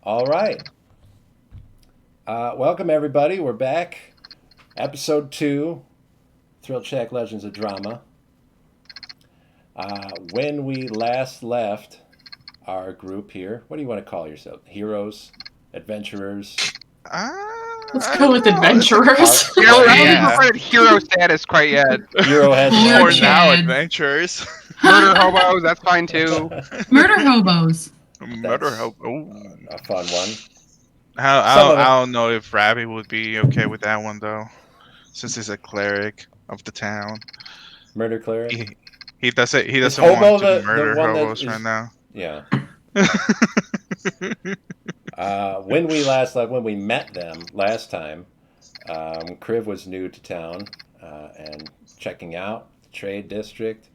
All right. Welcome, everybody. We're back. Episode 2, Thrill Check Legends of Drauma. When we last left our group here, what do you want to call yourself? Heroes? Adventurers? Let's I go don't with know. adventurers. I don't think Yeah. we're at hero status quite yet. Hero has Lord We're now Chad. adventurers. Murder hobos, that's fine too. Murder hobos. Murder That's hope. Oh. a fun one. I Some don't, of I them. don't know if Rabbit would be okay with that one though, since he's a cleric of the town. Murder cleric. He doesn't. He Is doesn't hobo want to the murder one that hobos is? right now. Yeah. When we last left, when we met them last time, Kriv was new to town and checking out the trade district.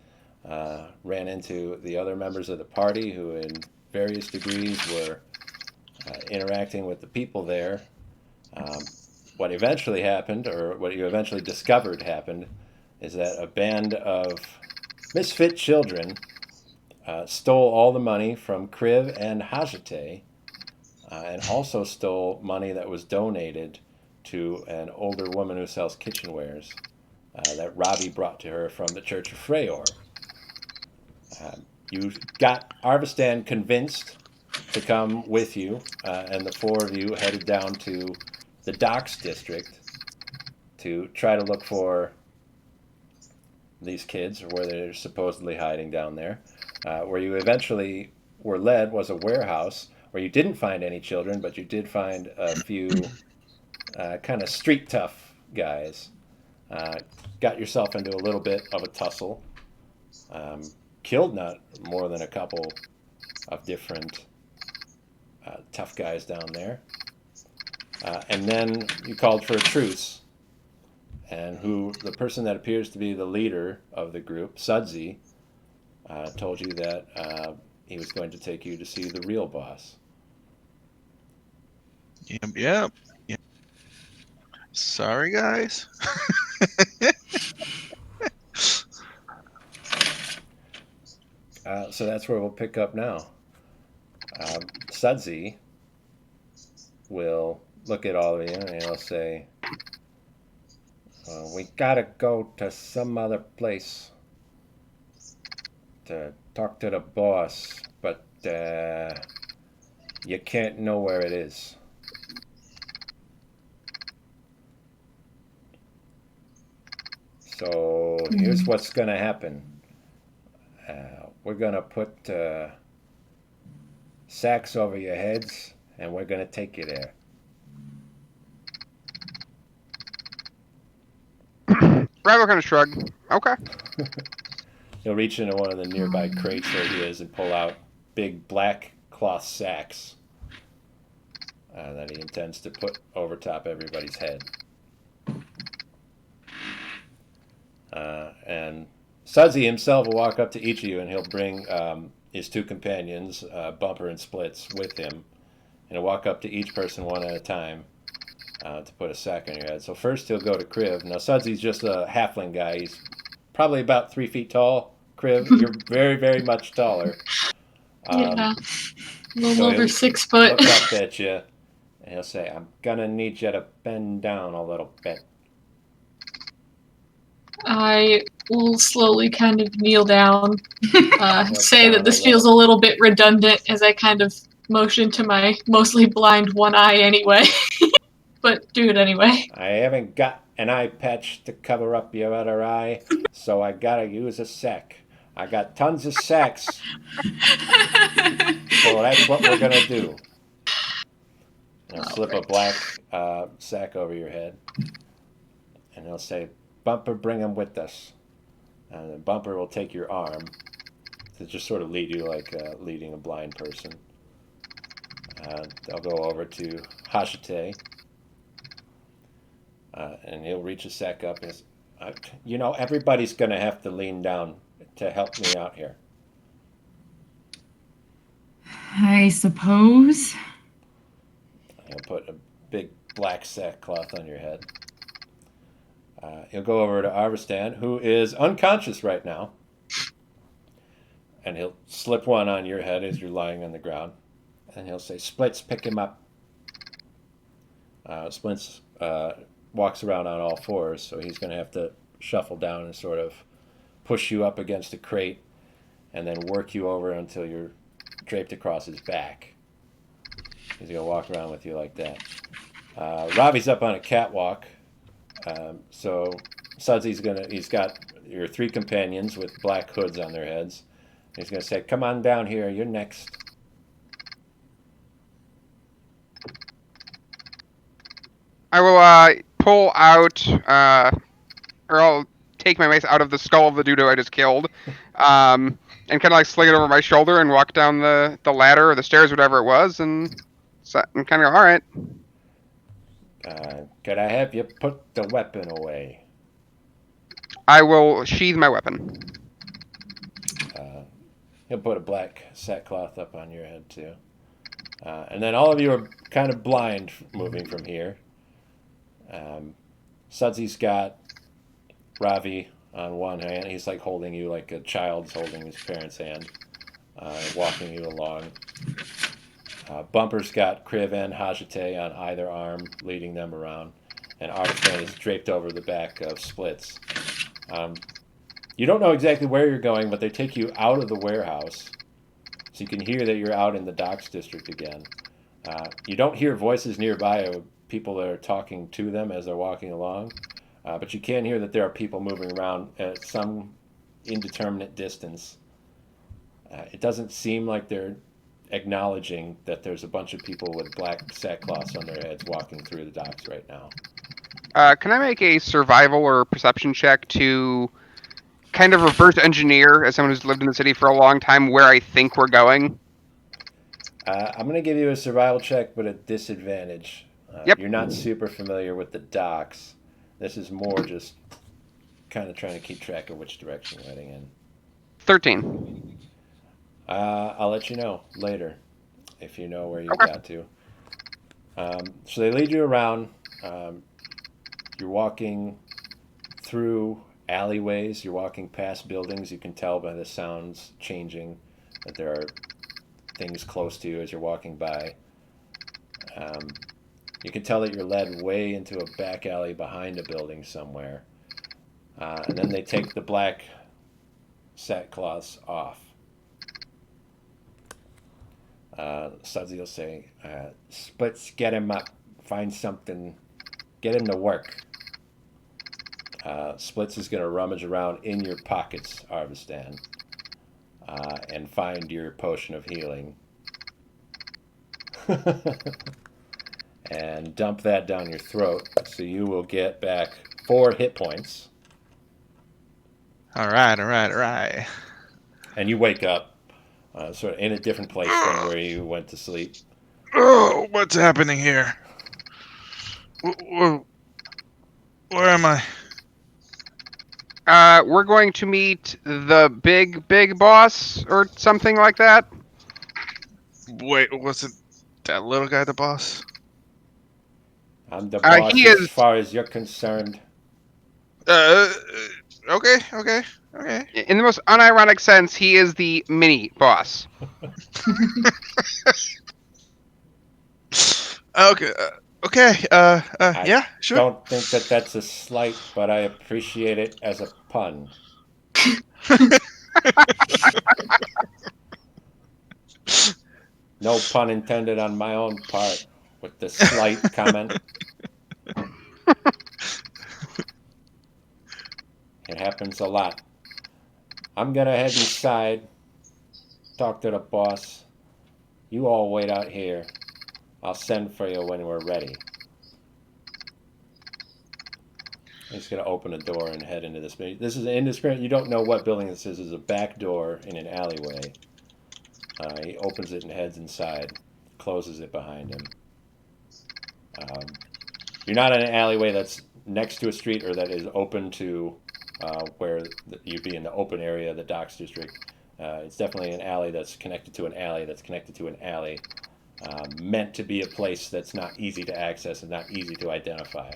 Ran into the other members of the party who, in various degrees, were interacting with the people there. What eventually happened, or what you eventually discovered happened, is that a band of misfit children stole all the money from Kriv and Hajite, and also stole money that was donated to an older woman who sells kitchenwares that Robbie brought to her from the Church of Freyjar. You got Arvistan convinced to come with you, and the four of you headed down to the Docks District to try to look for these kids, or where they're supposedly hiding down there. Where you eventually were led was a warehouse where you didn't find any children, but you did find a few kind of street tough guys. Got yourself into a little bit of a tussle. Killed not more than a couple of different tough guys down there. And then you called for a truce. And the person that appears to be the leader of the group, Sudsy, told you that he was going to take you to see the real boss. Yep. Sorry, guys. So that's where we'll pick up now. Sudsy will look at all of you and he'll say, we gotta go to some other place to talk to the boss, but you can't know where it is. So here's what's gonna happen. We're gonna put sacks over your heads, and we're gonna take you there. Bravo kind of shrug. Okay. He'll reach into one of the nearby crates where he is and pull out big black cloth sacks that he intends to put over top everybody's head. And Sudsy himself will walk up to each of you and he'll bring his two companions, Bumper and Splits, with him. And he'll walk up to each person one at a time to put a sack on your head. So first he'll go to Kriv. Now Sudsy's just a halfling guy. He's probably about 3 feet tall. Kriv, you're very, very much taller. Yeah. A little So over he'll 6 foot. Look up at you and he'll say, I'm gonna need you to bend down a little bit. I will slowly kind of kneel down, say down that this a feels a little. little bit redundant as I kind of motion to my mostly blind one eye anyway. But do it anyway. I haven't got an eye patch to cover up your other eye, so I gotta use a sack. I got tons of sacks, so that's what we're gonna do. And he'll slip a black sack over your head, and he'll say, Bumper, bring him with us. And then Bumper will take your arm to just sort of lead you like leading a blind person. They'll go over to Hashite, and he'll reach a sack up and everybody's going to have to lean down to help me out here. I suppose. He'll put a big black sackcloth on your head. He'll go over to Arvistan, who is unconscious right now, and he'll slip one on your head as you're lying on the ground. And he'll say, Splits, pick him up. Splits walks around on all fours, so he's going to have to shuffle down and sort of push you up against a crate and then work you over until you're draped across his back. He's going to walk around with you like that. Ravi's up on a catwalk. So Sudsy's he's got your three companions with black hoods on their heads. He's going to say, come on down here, you're next. I will pull out, or I'll take my mace out of the skull of the dude I just killed, and kind of like sling it over my shoulder and walk down the ladder or the stairs, whatever it was, and kind of go, all right. Could I have you put the weapon away? I will sheathe my weapon. He'll put a black sackcloth up on your head too. And then all of you are kind of blind moving from here. Sudsy's got Ravi on one hand. He's like holding you like a child's holding his parent's hand, walking you along. Bumper's got Kriv and Hajite on either arm, leading them around. And Arvestan is draped over the back of Splits. You don't know exactly where you're going, but they take you out of the warehouse. So you can hear that you're out in the Docks District again. You don't hear voices nearby of people that are talking to them as they're walking along. But you can hear that there are people moving around at some indeterminate distance. It doesn't seem like they're acknowledging that there's a bunch of people with black sackcloths on their heads walking through the docks right now. Can I make a survival or perception check to kind of reverse engineer, as someone who's lived in the city for a long time, where I think we're going? I'm going to give you a survival check, but at disadvantage. Yep. You're not super familiar with the docks. This is more just kind of trying to keep track of which direction you're heading in. 13. I'll let you know later if you know where you Okay. got to. So they lead you around. You're walking through alleyways. You're walking past buildings. You can tell by the sounds changing that there are things close to you as you're walking by. You can tell that you're led way into a back alley behind a building somewhere. And then they take the black sackcloths off. Sudsy will say, Splits, get him up. Find something. Get him to work. Splits is going to rummage around in your pockets, Arvestan, and find your potion of healing. And dump that down your throat, so you will get back 4 hit points. All right. And you wake up sort of in a different place than where you went to sleep. Oh, what's happening here? Where am I? We're going to meet the big boss, or something like that. Wait, wasn't that little guy the boss? I'm the boss he as is- far as you're concerned. Okay. In the most unironic sense, he is the mini boss. Okay. Yeah, sure. Don't think that that's a slight, but I appreciate it as a pun. No pun intended on my own part with the slight comment. It happens a lot. I'm gonna head inside, talk to the boss. You all wait out here. I'll send for you when we're ready. He's gonna open a door and head into this. This is an indiscriminate. You don't know what building this is. It's a back door in an alleyway. He opens it and heads inside, closes it behind him. You're not in an alleyway that's next to a street or that is open to where you'd be in the open area of the Docks District. It's definitely an alley that's connected to an alley that's connected to an alley, meant to be a place that's not easy to access and not easy to identify.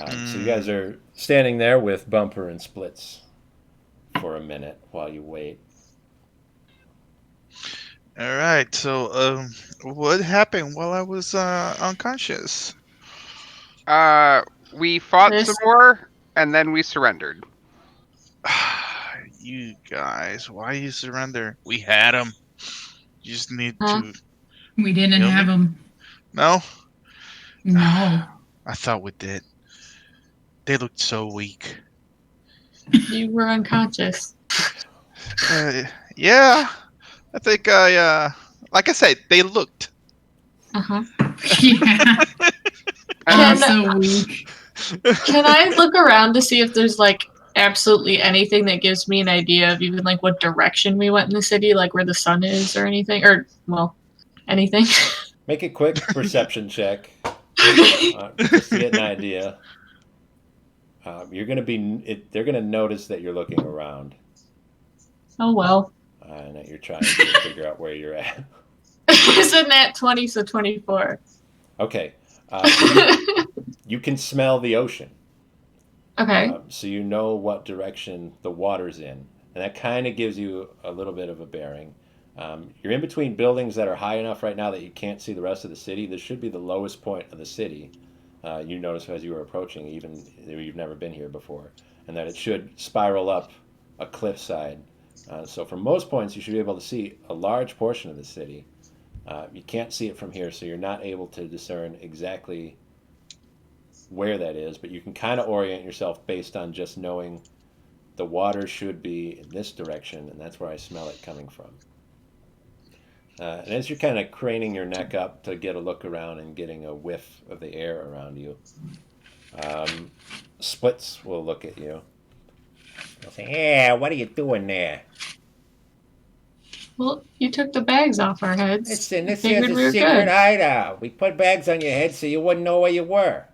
So you guys are standing there with Bumper and Splits for a minute while you wait. All right. So, what happened while I was unconscious? We fought some This more, and then we surrendered. You guys, why you surrender? We had him. You just need Huh? to We didn't heal have me. them. No, No. I thought we did. They looked so weak. You were unconscious. Uh, yeah, I think like I said, they looked. Uh-huh. Yeah. Can Also weak. can I look around to see if there's like absolutely anything that gives me an idea of even like what direction we went in the city, like where the sun is or anything? Or well, anything. Make a quick perception check Okay. just to get an idea. You're going to they're going to notice that you're looking around Oh well. and that you're trying to figure out where you're at. Isn't that 20, so 24? Okay. So you can smell the ocean. Okay. So you know what direction the water's in. And that kind of gives you a little bit of a bearing. You're in between buildings that are high enough right now that you can't see the rest of the city. This should be the lowest point of the city. You notice as you were approaching, even you've never been here before, and that it should spiral up a cliffside. So from most points, you should be able to see a large portion of the city. You can't see it from here, so you're not able to discern exactly where that is, but you can kind of orient yourself based on just knowing the water should be in this direction, and that's where I smell it coming from. And as you're kind of craning your neck up to get a look around and getting a whiff of the air around you, Splits will look at you. They'll say, "Yeah, what are you doing there?" Well, you took the bags off our heads. Listen, this Figured here's we a were secret good. hideout. We put bags on your head so you wouldn't know where you were.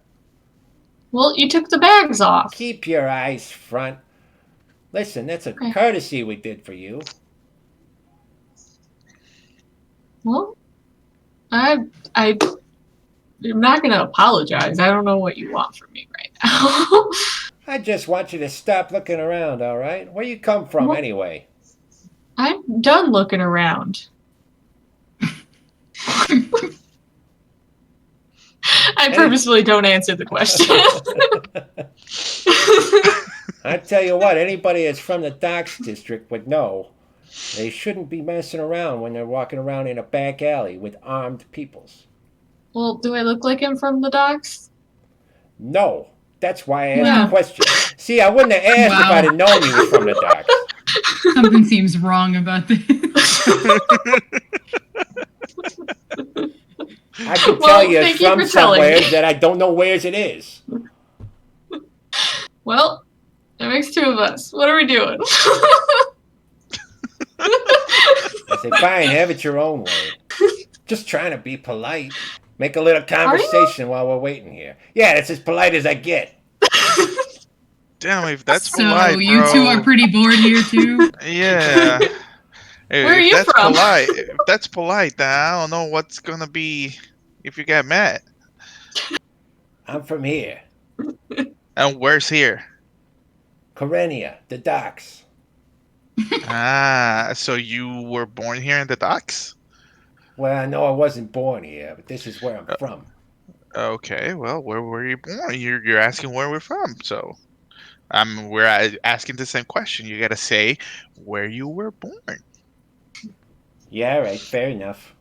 Well, you took the bags off. Keep your eyes front. Listen, that's a Okay. courtesy we did for you. Well, I'm not gonna apologize. I don't know what you want from me right now. I just want you to stop looking around, all right? Where you come from, Well- anyway? I'm done looking around. I purposefully don't answer the question. I tell you what, anybody that's from the Docks District would know they shouldn't be messing around when they're walking around in a back alley with armed peoples. Well, do I look like I'm from the docks? No, that's why I asked Yeah. the question. See, I wouldn't have asked if Wow. I'd have known you was from the Docks. Something seems wrong about this. I can Well, tell you it's thank you from for telling somewhere me. that I don't know where's it is. Well, that makes two of us. What are we doing? I say, fine, have it your own way. Just trying to be polite. Make a little conversation while we're waiting here. Yeah, that's as polite as I get. Damn, if that's So polite, bro. you two are pretty bored here too. Yeah. Where are If you that's from? polite, if that's polite, then I don't know what's gonna be if you get mad. I'm from here. And where's here? Corenia, the Docks. Ah, so you were born here in the docks? Well, I know I wasn't born here, but this is where I'm from. Okay, well, where were you born? You're asking where we're from, so we're asking the same question. You gotta say where you were born. Yeah, all right, fair enough.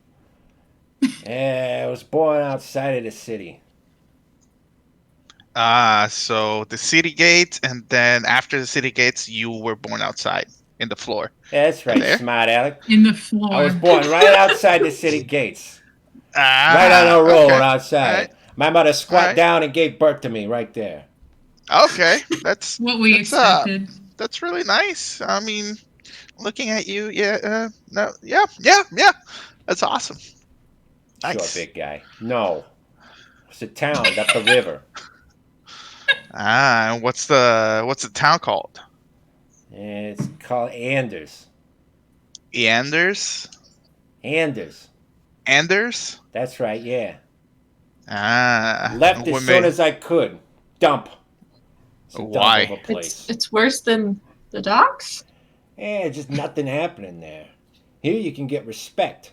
I was born outside of the city. Ah, so the city gates, and then after the city gates, you were born outside in the floor. That's right, There? smart Alec. In the floor. I was born right outside the city gates. Ah, Right on the road okay. outside. Alright. My mother squat Alright. down and gave birth to me right there. Okay, that's What we That's, expected. that's really nice. I mean, looking at you, yeah, no, yeah, that's awesome. Nice. Sure, big guy. No. It's a town up the river. Ah, and what's the town called? It's called Anders. Anders? Anders. Anders? That's right, yeah. Ah, Left what as soon as I could. Dump. It's a dump Why? of a place. It's worse than the docks? Just nothing happening there. Here you can get respect.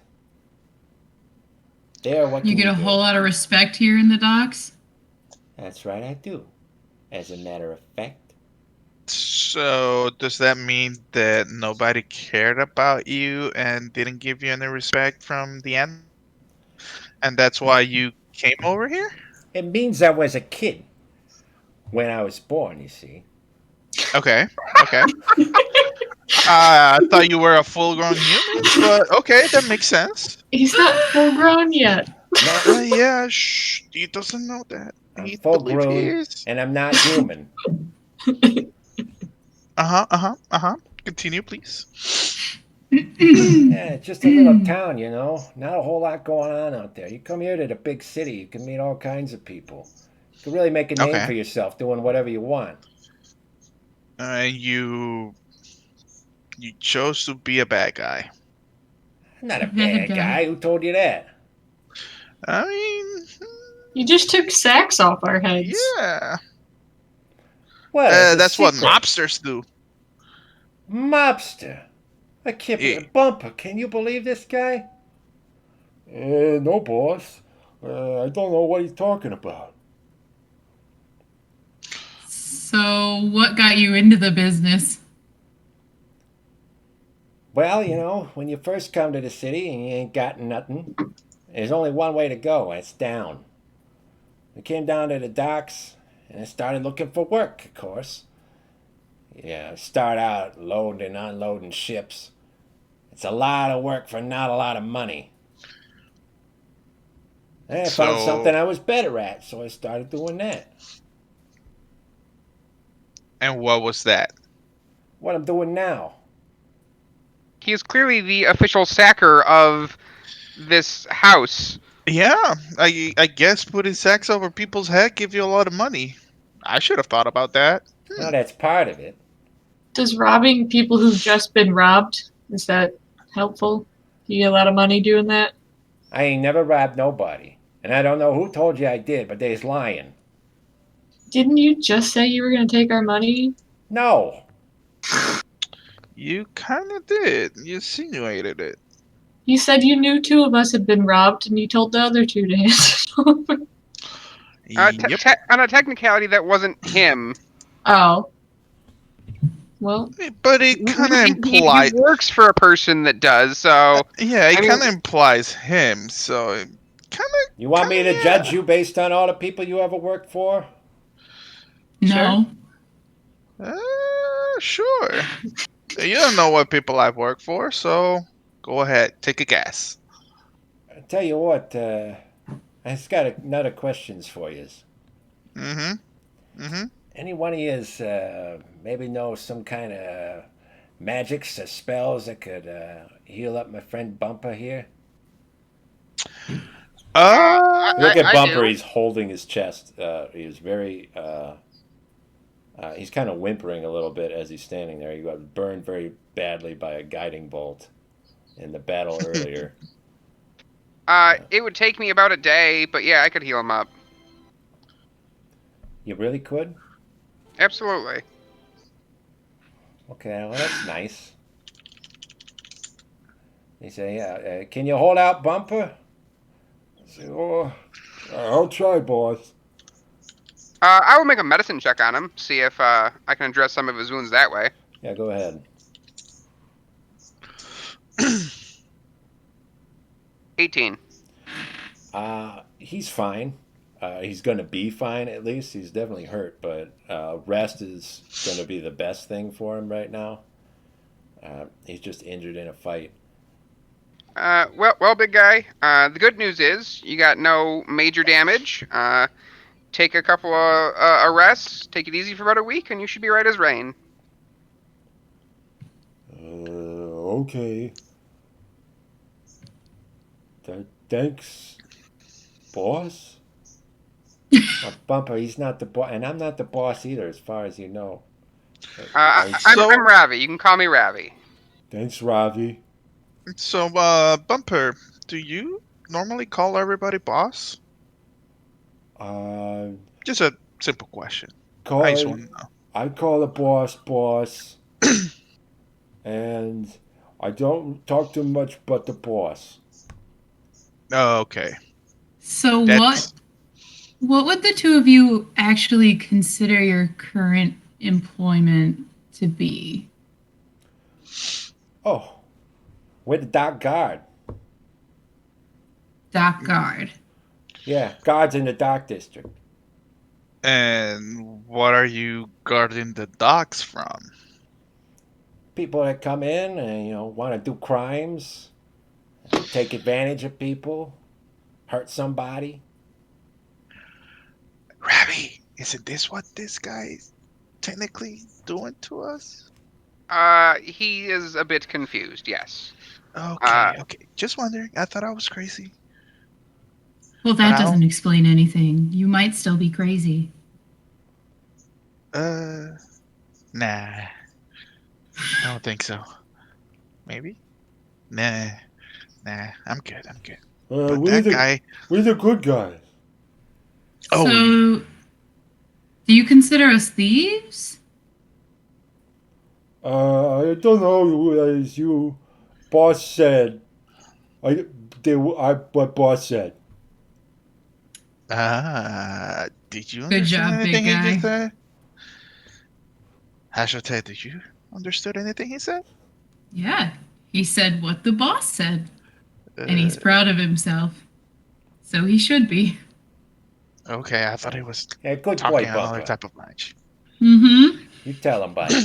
There, what You can get you a do? whole lot of respect here in the docks. That's right, I do. As a matter of fact. So does that mean that nobody cared about you and didn't give you any respect from the end? And that's why you came over here? It means I was a kid when I was born, you see. Okay. Okay. I thought you were a full-grown human, but okay, that makes sense. He's not full grown yet. Not, Yeah, shh. He doesn't know that. I'm He full believes he grown is. and I'm not human. Continue, please. Yeah, it's just a little town, you know. Not a whole lot going on out there. You come here to the big city, you can meet all kinds of people. You can really make a name Okay. for yourself doing whatever you want. You chose to be a bad guy. I'm not a Bad bad guy. Who told you that? I mean, You just took sacks off our heads. yeah. What? It's a That's what secret. mobsters do. Mobster. I can't Yeah. Bumper, can you believe this guy? No, boss. I don't know what he's talking about. So, what got you into the business? Well, you know, when you first come to the city and you ain't got nothing, there's only one way to go, and it's down. I came down to the docks and I started looking for work, of course. Yeah, start out loading and unloading ships. It's a lot of work for not a lot of money. And I found So, something I was better at, so I started doing that. and what was that? What I'm doing now. He is clearly the official sacker of this house. Yeah, I guess putting sacks over people's head give you a lot of money. I should have thought about that. Well, that's part of it. Does robbing people who've just been robbed, is that helpful? You get a lot of money doing that? I ain't never robbed nobody. And I don't know who told you I did, but they's lying. Didn't you just say you were going to take our money? No. You kind of did. You insinuated it. You said you knew two of us had been robbed, and you told the other two to hand it over. Yep. On a technicality, that wasn't him. Oh. Well, But it kind of implies. He works for a person that does, so... Yeah, it I mean- kind of implies him. So it kind of. You want me to judge you based on all the people you ever worked for? No. Sure. You don't know what people I've worked for, so go ahead, take a guess. I tell you what, I just got another questions for you. Any one of yous maybe know some kind of magics or spells that could heal up my friend Bumper here? Look at I Bumper. do. He's holding his chest. He's very. He's kind of whimpering a little bit as he's standing there. He got burned very badly by a guiding bolt in the battle earlier. It would take me about a day, but yeah, I could heal him up. You really could? Absolutely. Okay, well that's nice. He say, "Yeah, can you hold out, Bumper?" I say, "Oh, I'll try, boss." I will make a medicine check on him, see if I can address some of his wounds that way. Yeah, go ahead. 18. He's fine. He's going to be fine at least. He's definitely hurt, but rest is going to be the best thing for him right now. He's just injured in a fight. Well, big guy. The good news is you got no major damage. Take a couple of rests, take it easy for about a week, and you should be right as rain. Okay. Thanks, boss. Bumper, he's not the boss, and I'm not the boss either, as far as you know. I'm Ravi. You can call me Ravi. Thanks, Ravi. So, Bumper, do you normally call everybody boss? Just a simple question. I just want to know. I call the boss, and I don't talk too much but the boss. Oh, okay. So That's what would the two of you actually consider your current employment to be? Oh, we're the dock guard. Dock guard. Yeah, guards in the dock district. and what are you guarding the docks from? People that come in and want to do crimes, take advantage of people, hurt somebody. Rabbi, isn't this what this guy is technically doing to us? He is a bit confused. Yes. Okay. Just wondering. I thought I was crazy. Well, But that I doesn't don't. explain anything. You might still be crazy. Nah. I don't think so. Maybe. Nah. I'm good. But We're that the guy. we're the good guys. Oh, So, do you consider us thieves? I don't know who is you. Boss said. What boss said. did you Good understand job, big anything he just guy. said? Hashote, did you understood anything he said? Yeah, he said what the boss said, and he's Uh, proud of himself. So he should be. okay, I thought he was Yeah, good talking boy, another Bumper. type of language. Mm-hmm. You tell him, buddy.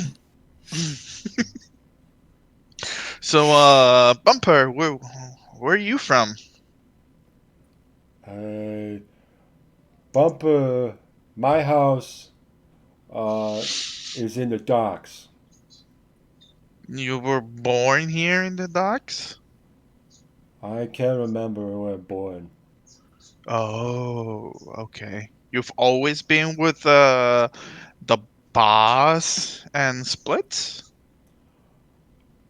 So, Bumper, where are you from? uh, Bumper, my house is in the docks. You were born here in the docks? I can't remember where I'm born. Oh, okay. You've always been with the boss and Splits?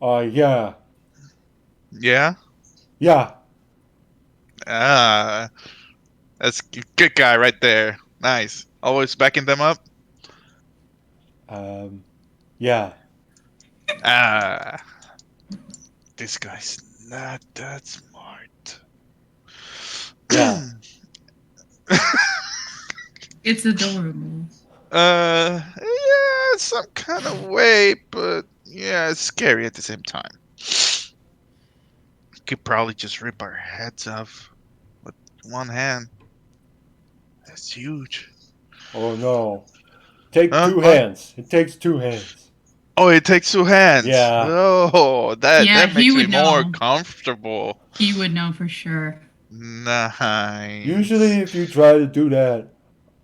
Yeah, Yeah. yeah. Ah, that's good guy right there. Nice. Always backing them up. Yeah. Ah, this guy's not that smart. Yeah. It's adorable. Yeah, some kind of way, but yeah, it's scary at the same time. Could probably just rip our heads off with one hand. That's huge. Oh no. Take Huh? two What? hands. It takes two hands. Oh, it takes two hands. Yeah. Oh, that Yeah, that he makes me would more know. comfortable. He would know for sure. Usually, Nice. if you try to do that,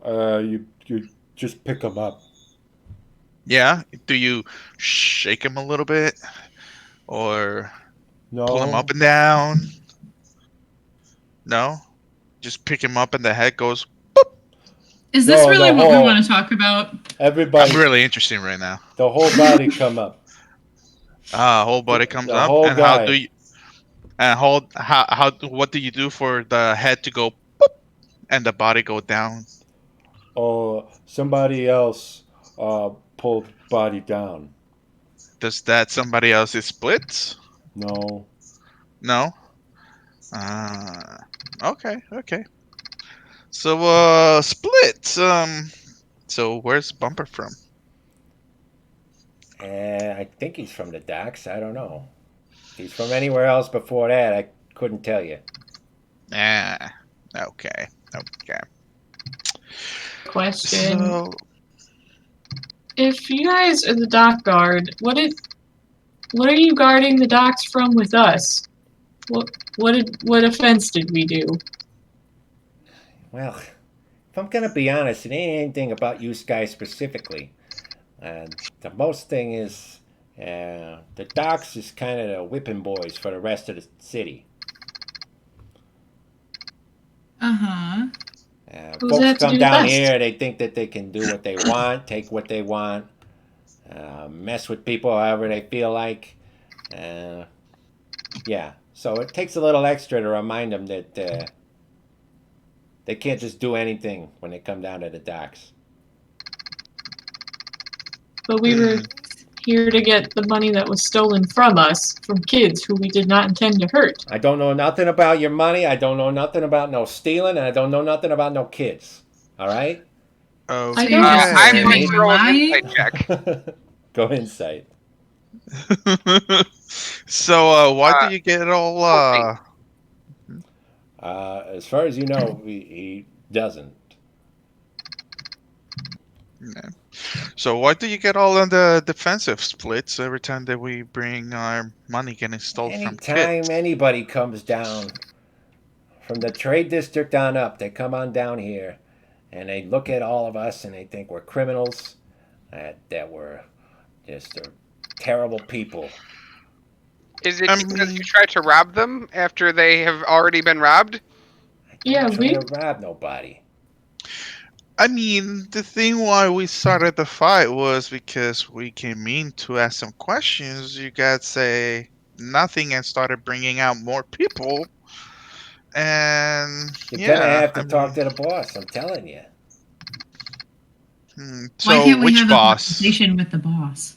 you just pick them up. Yeah. Do you shake him a little bit or pull him up No, and down? No. Just pick him up and the head goes. Is this no. really what we want to talk about? I'm Everybody, really interested right now. the whole body come up. Whole body comes The up, whole and how do guy. you? And how what do you do for the head to go and the body go down? Or somebody else pull body down. Does that somebody else's splits? No. No. Uh, okay. So splits. So where's Bumper from? I think he's from the docks. I don't know. If he's from anywhere else before that, I couldn't tell you. Ah, okay. Question: So if you guys are the dock guard, what are you guarding the docks from with us? What offense did we do? Well, if I'm gonna be honest, it ain't anything about you guys specifically. The most thing is, the docks is kind of the whipping boys for the rest of the city. Uh-huh. Who's Folks that to come do down best? here, they think that they can do what they want, take what they want, mess with people however they feel like. Yeah, so it takes a little extra to remind them that they can't just do anything when they come down to the docks. But we were here to get the money that was stolen from us, from kids who we did not intend to hurt. I don't know nothing about your money. I don't know nothing about no stealing, and I don't know nothing about no kids. All right? I So don't you're just I'm assuming going to we're roll an lying? insight check. Go insight. So, why do you get all? 14. As far as you know, he doesn't. Yeah. So why do you get all on the defensive splits every time that we bring our money getting stolen from Anytime kids? anybody comes down from the trade district on up, they come on down here, and they look at all of us, and they think we're criminals, that we're just terrible people. Is it I because mean- you tried to rob them after they have already been robbed? I Yeah, didn't try to rob nobody. I mean, the thing why we started the fight was because we came in to ask some questions. You guys say nothing and started bringing out more people. And You're yeah, gonna have to I talk mean, to the boss. I'm telling you. Why so can't we which have a boss? conversation with the boss?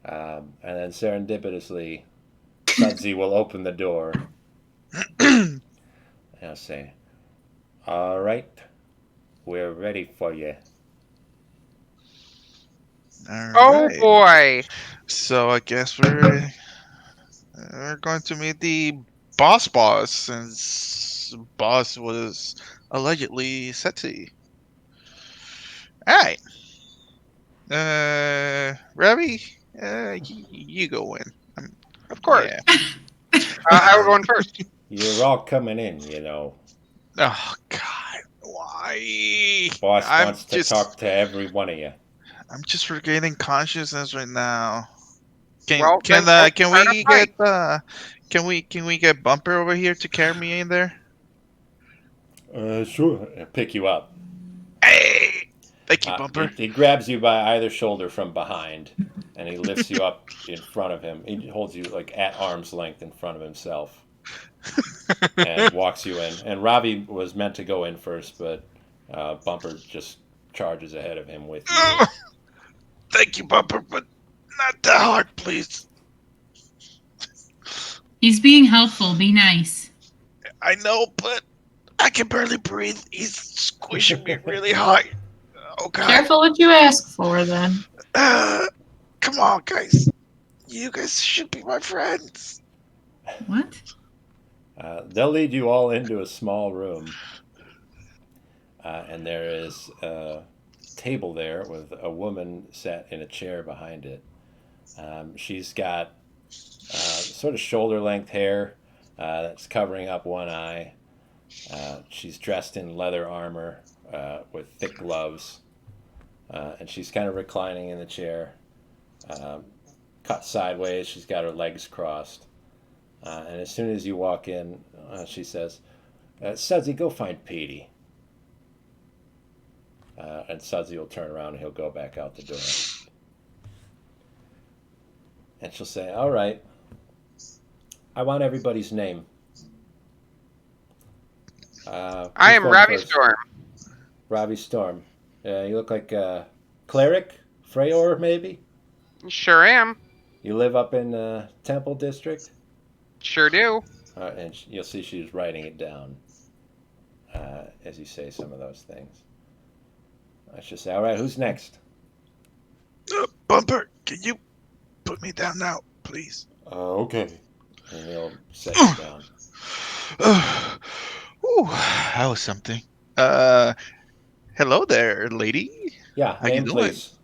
And then serendipitously, Sudsy will open the door. All I'll say, "All right, we're ready for you." Oh right. boy! So I guess we're going to meet the boss since boss was allegedly sexy. All right. Ravi, you go in. Of course. Yeah. I will go in first. You're all coming in, you know. Oh God, why? Boss I'm wants to just, talk to every one of you. I'm just regaining consciousness right now. Can Well, can then don't can start a we fight. get can we get Bumper over here to carry me in there? Sure. I'll pick you up. Hey, thank you, Bumper. He grabs you by either shoulder from behind, and he lifts you up in front of him. He holds you like at arm's length in front of himself, and walks you in. And Ravi was meant to go in first, but Bumper just charges ahead of him with you. Thank you, Bumper, but not that hard, please. He's being helpful. Be nice. I know, but I can barely breathe. He's squishing me really hard. Oh God. Careful what you ask for, then. Come on, guys. You guys should be my friends. What? They'll lead you all into a small room, and there is a table there with a woman sat in a chair behind it. She's got sort of shoulder length hair that's covering up one eye. She's dressed in leather armor with thick gloves, and she's kind of reclining in the chair, cut sideways. She's got her legs crossed. And as soon as you walk in, she says, Sudsy, go find Petey. And Sudsy will turn around and he'll go back out the door. And she'll say, all right, I want everybody's name. I am going Ravi first? Storm. Robbie Storm. You look like a cleric, Freyjar, maybe? Sure am. You live up in Temple District? Sure do. And you'll see she's writing it down as you say some of those things. I should say, all right, who's next? Bumper, can you put me down now, please? Okay. And he'll set you down. Ooh, that was something. Hello there, lady. Yeah, How you name doing? please.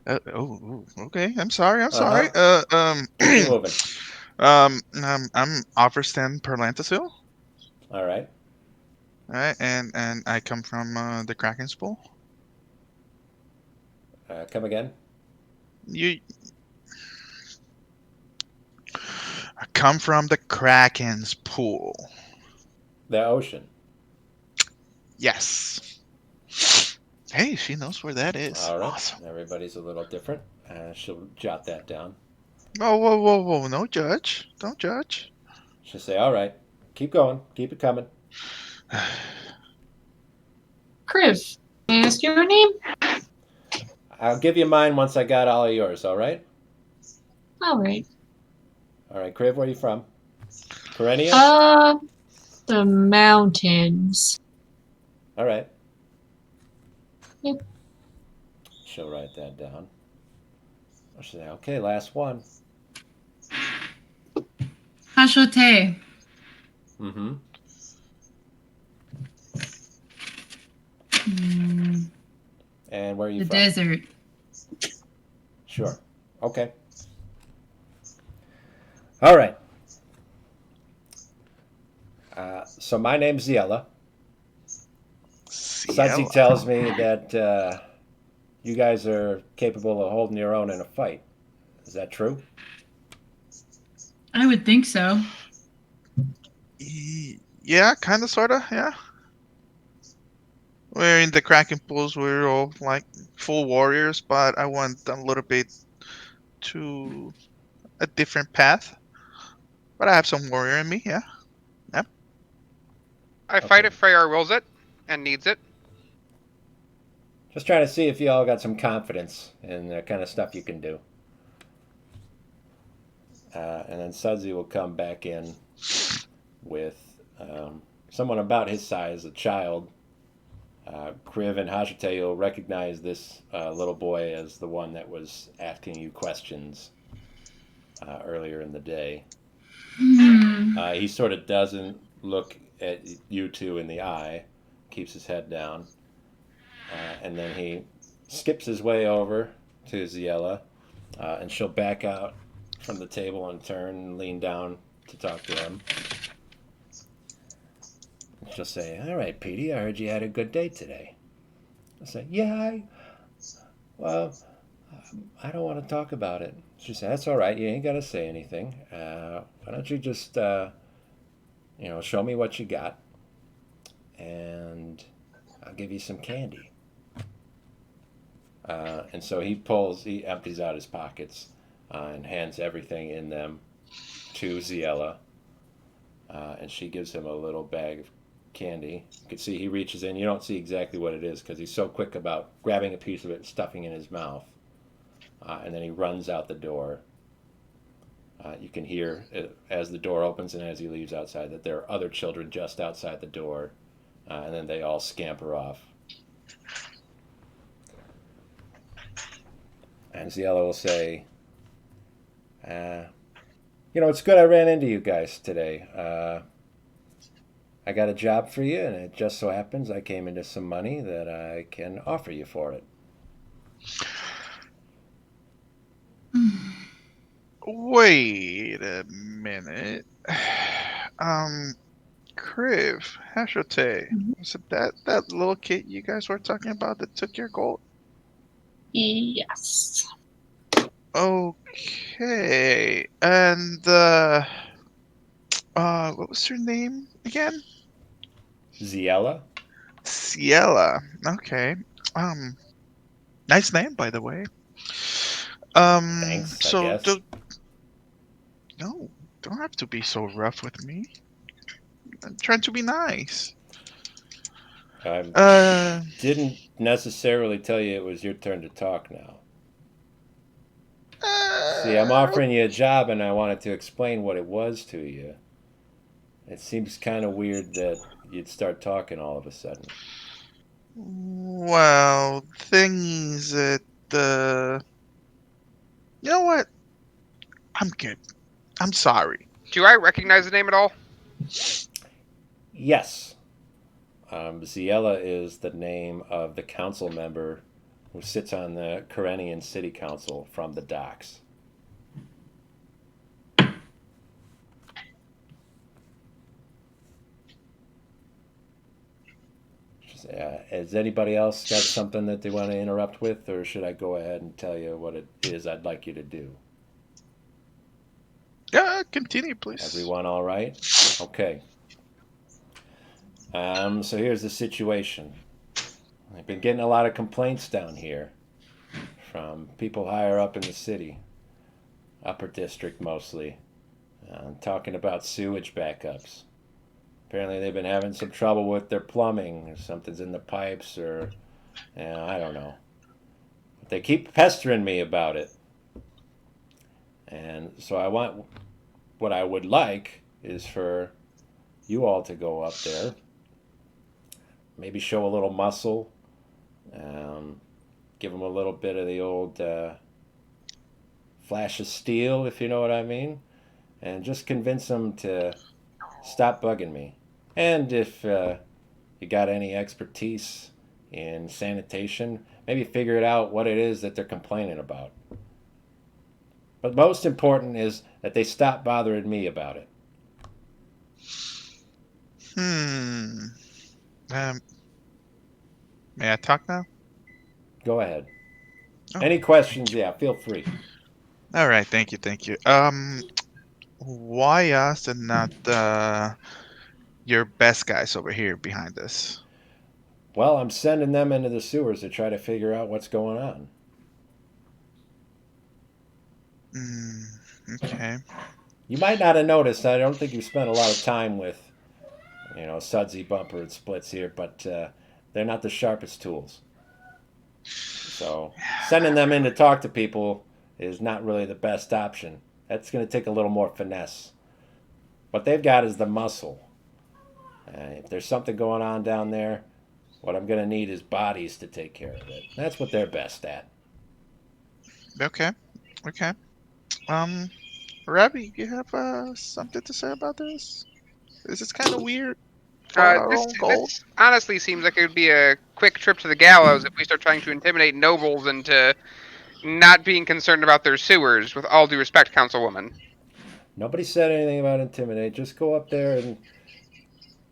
Okay. I'm sorry. Keep moving. I'm Overstan Perlantasil. All right. All right, and I come from the Kraken's Pool. Come again. I come from the Kraken's Pool. The ocean. Yes. Hey, she knows where that is. All right. Awesome. Everybody's a little different. She'll jot that down. Oh, whoa. No judge. Don't judge. She'll say, all right, keep going. Keep it coming. Kriv, may I ask your name? I'll give you mine once I got all of yours, all right? All right. All right, Kriv, where are you from? Corenia? The mountains. All right. Yep. She'll write that down. She'll say, okay, last one. Hashote. Mm-hmm. And where are you The from? desert. Sure. Okay. All right. So my name's Ziella. Sudsy Ziella. tells me that you guys are capable of holding your own in a fight. Is that true? I would think so. Yeah, kind of, sort of, yeah. We're in the Kraken pools. We're all like full warriors, but I went a little bit to a different path. But I have some warrior in me, yeah. Yep. I fight Okay. if Freyjar wills it and needs it. Just trying to see if you all got some confidence in the kind of stuff you can do. And then Sudsy will come back in with someone about his size, a child. Kriv and Hajite will recognize this little boy as the one that was asking you questions earlier in the day. He sort of doesn't look at you two in the eye, keeps his head down, and then he skips his way over to Ziella, and she'll back out from the table and turn and lean down to talk to him. And she'll say, all right, Petey, I heard you had a good day today. I'll say, yeah, well, I don't want to talk about it. She said, that's all right. You ain't got to say anything. Why don't you just, show me what you got, and I'll give you some candy. And so he empties out his pockets and hands everything in them to Ziella. And she gives him a little bag of candy. You can see he reaches in. You don't see exactly what it is because he's so quick about grabbing a piece of it and stuffing in his mouth. And then he runs out the door. You can hear as the door opens and as he leaves outside that there are other children just outside the door. And then they all scamper off. And Ziella will say, it's good I ran into you guys today. I got a job for you, and it just so happens I came into some money that I can offer you for it. Wait a minute. Kriv, Hashote, was it that little kid you guys were talking about that took your gold? Yes. Okay. And what was her name again? Ziella? Ziella. Okay. Nice name, by the way. Thanks, I So guess. don't have to be so rough with me. I'm trying to be nice. I didn't necessarily tell you it was your turn to talk now. See, I'm offering you a job and I wanted to explain what it was to you. It seems kind of weird that you'd start talking all of a sudden. Well, things that you know what? I'm good. I'm sorry. Do I recognize the name at all? Yes. Ziella is the name of the council member who sits on the Corenian City Council from the Docks. Has anybody else got something that they want to interrupt with, or should I go ahead and tell you what it is I'd like you to do? Yeah, continue, please. Everyone all right? Okay. So here's the situation. I've been getting a lot of complaints down here from people higher up in the city, upper district mostly, talking about sewage backups. Apparently they've been having some trouble with their plumbing. Something's in the pipes or, I don't know. they keep pestering me about it. And so what I would like is for you all to go up there, maybe show a little muscle, give them a little bit of the old flash of steel, if you know what I mean, and just convince them to stop bugging me. And if you got any expertise in sanitation, maybe figure out what it is that they're complaining about. But most important is that they stop bothering me about it. May I talk now? Go ahead. Oh. Any questions? Yeah, feel free. All right, thank you. Why us and not your best guys over here behind us? Well, I'm sending them into the sewers to try to figure out what's going on. Okay. You might not have noticed. I don't think you spent a lot of time with, Sudsy, Bumper, and Splits here, but they're not the sharpest tools. So sending them in to talk to people is not really the best option. That's going to take a little more finesse. What they've got is the muscle. If there's something going on down there, what I'm going to need is bodies to take care of it. That's what they're best at. Okay. Rabbi, you have something to say about this? This is kind of weird. For our own gold. This honestly seems like it would be a quick trip to the gallows if we start trying to intimidate nobles into not being concerned about their sewers, with all due respect, Councilwoman. Nobody said anything about intimidate. Just go up there and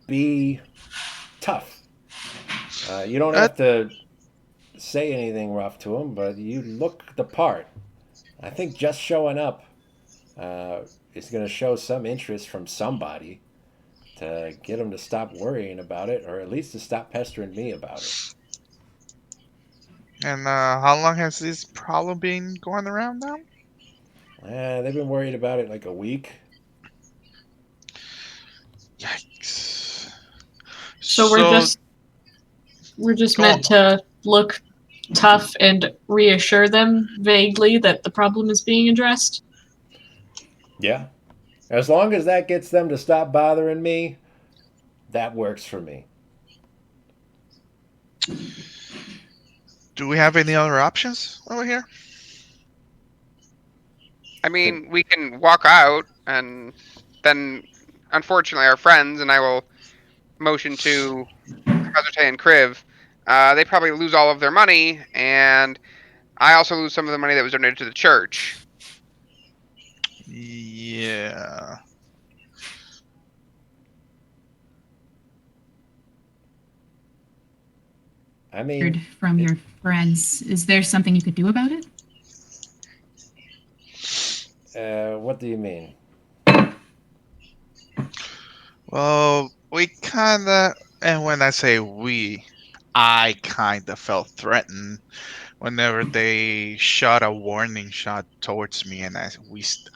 be tough. You don't have to say anything rough to them, but you look the part. I think just showing up is going to show some interest from somebody to get them to stop worrying about it, or at least to stop pestering me about it. And how long has this problem been going around now? They've been worried about it like a week. Yikes. So we're just meant to look tough and reassure them vaguely that the problem is being addressed. Yeah. As long as that gets them to stop bothering me, that works for me. Do we have any other options over here? I mean, we can walk out, and then, unfortunately, our friends, and I will motion to Hazarte and Kriv, they probably lose all of their money, and I also lose some of the money that was donated to the church. Yeah. I mean, from your friends. Is there something you could do about it? what do you mean? Well, we kinda, and when I say we, I kinda felt threatened whenever they shot a warning shot towards me, and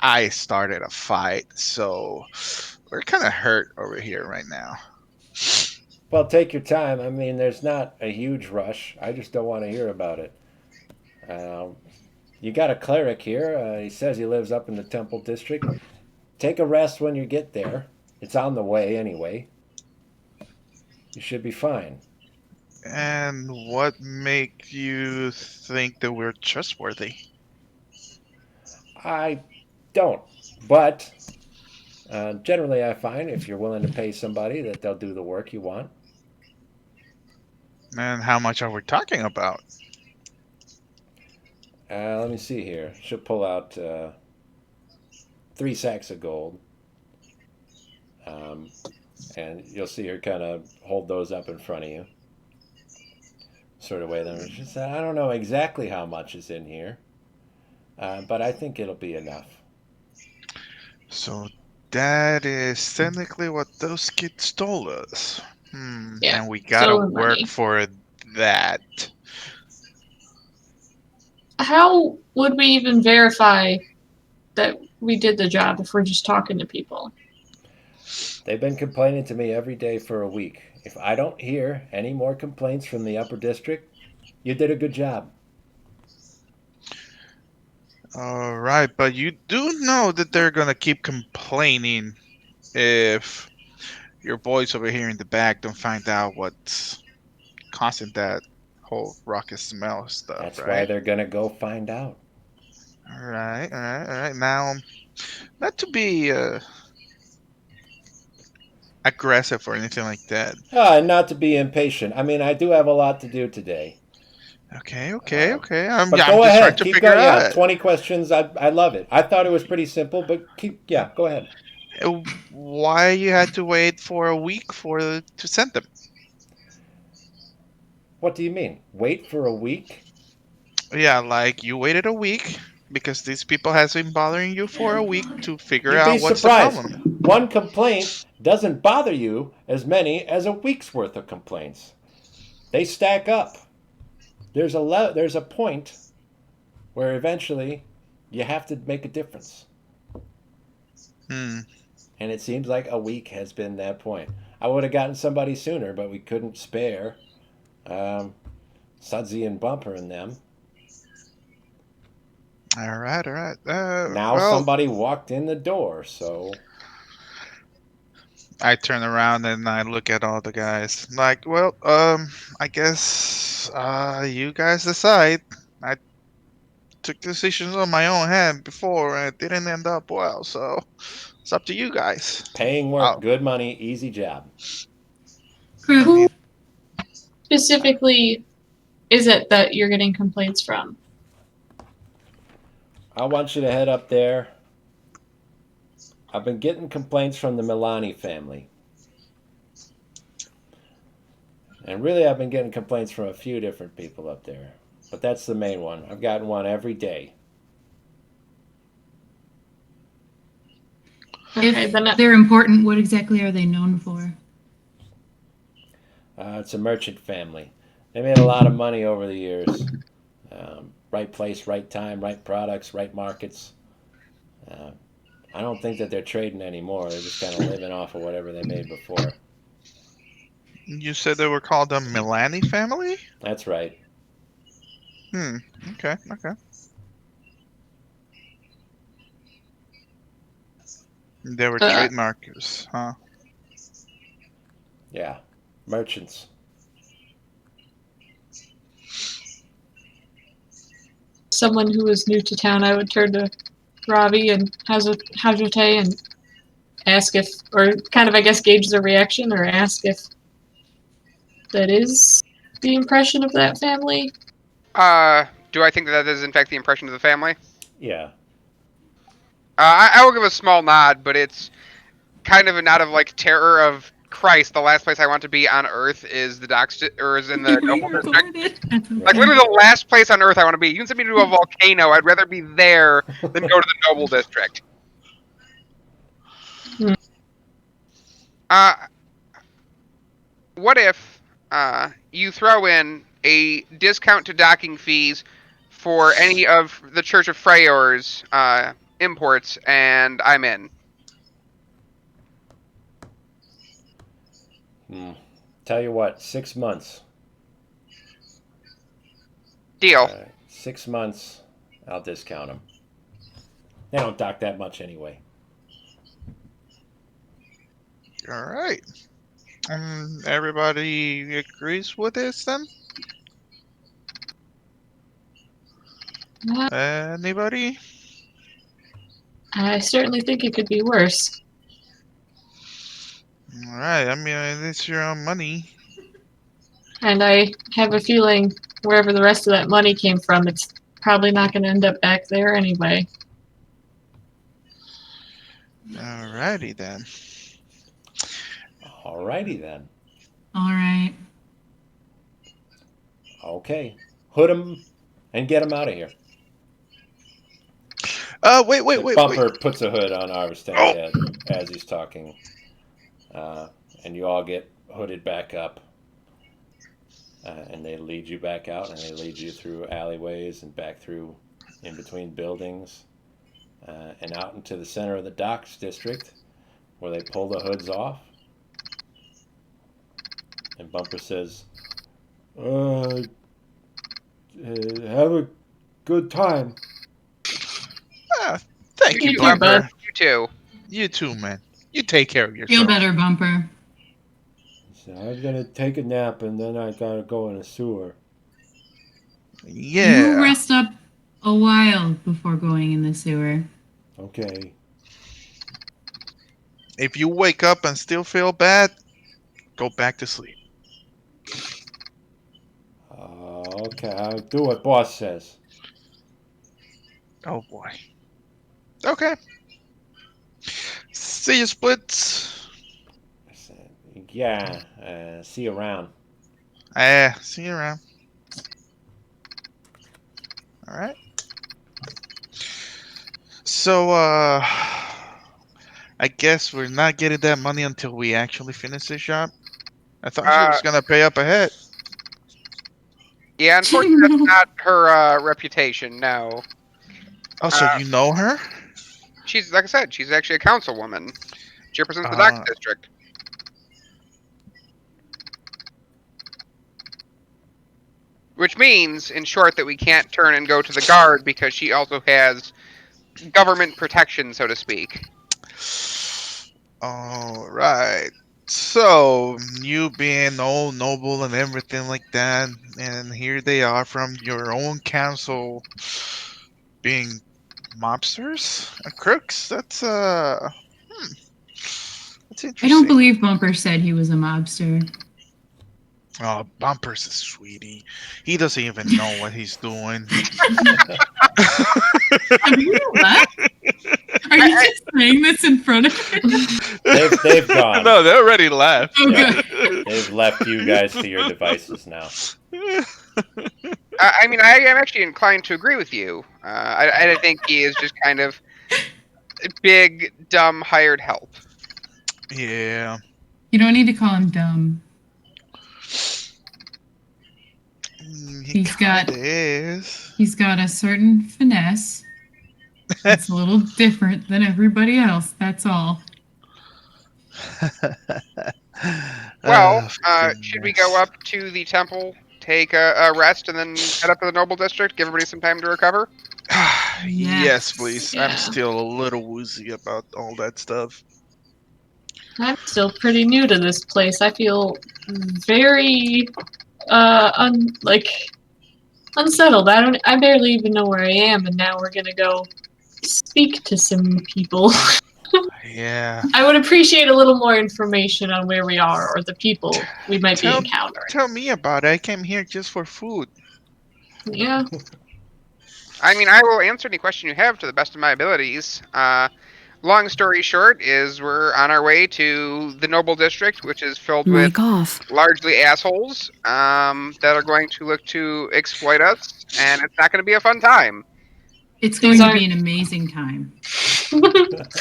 I started a fight. So we're kind of hurt over here right now. Well, take your time. I mean, there's not a huge rush. I just don't want to hear about it. You got a cleric here. He says he lives up in the Temple District. Take a rest when you get there. It's on the way anyway. You should be fine. And what make you think that we're trustworthy? I don't. But generally I find if you're willing to pay somebody that they'll do the work you want. And how much are we talking about? Let me see here. She'll pull out 3 sacks of gold. And you'll see her kind of hold those up in front of you. Sort of way them. She said, I don't know exactly how much is in here, but I think it'll be enough. So that is technically what those kids stole us. Yeah, And we gotta stolen work money. for that. How would we even verify that we did the job if we're just talking to people? They've been complaining to me every day for a week. If I don't hear any more complaints from the upper district, you did a good job. All right, but you do know that they're gonna keep complaining if your boys over here in the back don't find out what's causing that whole rocket smell stuff, That's why right? they're gonna go find out. All right, all right, all right. Now, not to be aggressive or anything like that. Not to be impatient. I mean, I do have a lot to do today. Okay, okay, okay. I'm, But I'm go just trying ahead. to Keep figure going. Yeah, out 20 questions. I love it. I thought it was pretty simple, but yeah, go ahead. why you had to wait for a week to send them. What do you mean? Wait for a week? Yeah, like you waited a week because these people has been bothering you for a week to figure You'd be out what's the surprised. problem. One complaint doesn't bother you as many as a week's worth of complaints. They stack up. There's a point where eventually you have to make a difference. Hmm. And it seems like a week has been that point. I would have gotten somebody sooner, but we couldn't spare Sudsy and Bumper and them. All right, all right. Now Well, somebody walked in the door, so I turn around and I look at all the guys. Like, well, I guess you guys decide. I took decisions on my own hand before and it didn't end up well, so it's up to you guys. paying work, Oh, good money, easy job. I mean, Who specifically is it that you're getting complaints from? I want you to head up there. I've been getting complaints from the Milani family. And really, I've been getting complaints from a few different people up there. But that's the main one. I've gotten one every day. Okay, If then they're important, what exactly are they known for? It's a merchant family. They made a lot of money over the years. Right place, right time, right products, right markets. Uh, I don't think that they're trading anymore. They're just kind of living off of whatever they made before. you said they were called the Milani family? That's right. Hmm. Okay, okay. They were uh, trademarkers, huh? Yeah. Merchants. someone who is new to town, I would turn to Ravi and Hajate and ask if, or kind of, I guess, gauge their reaction or ask if that is the impression of that family. Do I think that is in fact the impression of the family? Yeah. I will give a small nod, but it's kind of a nod of like terror of Christ. The last place I want to be on Earth is the or is in the Noble District. That's Like okay. literally the last place on Earth I want to be. You can send me to a volcano. I'd rather be there than go to the Noble District. Hmm. What if you throw in a discount to docking fees for any of the Church of Freyjar's imports, and I'm in. Tell you what, 6 months. Deal. 6 months, I'll discount them. They don't dock that much anyway. All right. Everybody agrees with this then? Anybody? I certainly think it could be worse. All right. I mean, it's your own money. And I have a feeling wherever the rest of that money came from, it's probably not going to end up back there anyway. Alrighty then. Alrighty then. All right. Okay. Hood them and get them out of here. Wait. Bumper puts a hood on Arvistan's Oh. head as he's talking. And you all get hooded back up. And they lead you back out, and they lead you through alleyways and back through in between buildings and out into the center of the Docks District where they pull the hoods off. And Bumper says, have a good time. Thank You you, too, bud. Bumper. You too. You too, man. You take care of Feel yourself. better, Bumper. So I'm gonna take a nap and then I gotta go in a sewer. You Yeah. rest up a while before going in the sewer. Okay. If you wake up and still feel bad, go back to sleep. Okay, I'll do what boss says. Oh boy. Okay. See you, Splits. I said, yeah, see you around. See you around. All right. So, I guess we're not getting that money until we actually finish this job. I thought she was gonna pay up ahead. Yeah, unfortunately, that's not her reputation. No, Oh, so you know her? she's like I said, she's actually a councilwoman. She represents the Docks District. Which means, in short, that we can't turn and go to the guard because she also has government protection, so to speak. All right. So you being all noble and everything like that, and here they are from your own council being mobsters, crooks. That's that's I interesting. don't believe Bumper said he was a mobster. Oh, Bumper's a sweetie. He doesn't even know what he's doing. Have you left? Are you just saying this in front of me? They've gone. No, they already left. Okay. They've left you guys to your devices now. I mean, I am actually inclined to agree with you. I think he is just kind of big, dumb, hired help. Yeah. You don't need to call him dumb. He He's got- kinda is. He's got a certain finesse. It's a little different than everybody else, that's all. Well, Oh, should we goodness. go up to the temple, take a rest, and then head up to the Noble District? Give everybody some time to recover? Yes, Yes. please. Yeah. I'm still a little woozy about all that stuff. I'm still pretty new to this place. I feel very unsettled. I barely even know where I am, and now we're gonna go speak to some people. Yeah. I would appreciate a little more information on where we are or the people we might be encountering. Tell me about it. I came here just for food. Yeah. I mean, I will answer any question you have to the best of my abilities. Long story short is we're on our way to the Noble District, which is filled with Mic off. largely assholes that are going to look to exploit us, and it's not going to be a fun time. It's going to be an amazing time.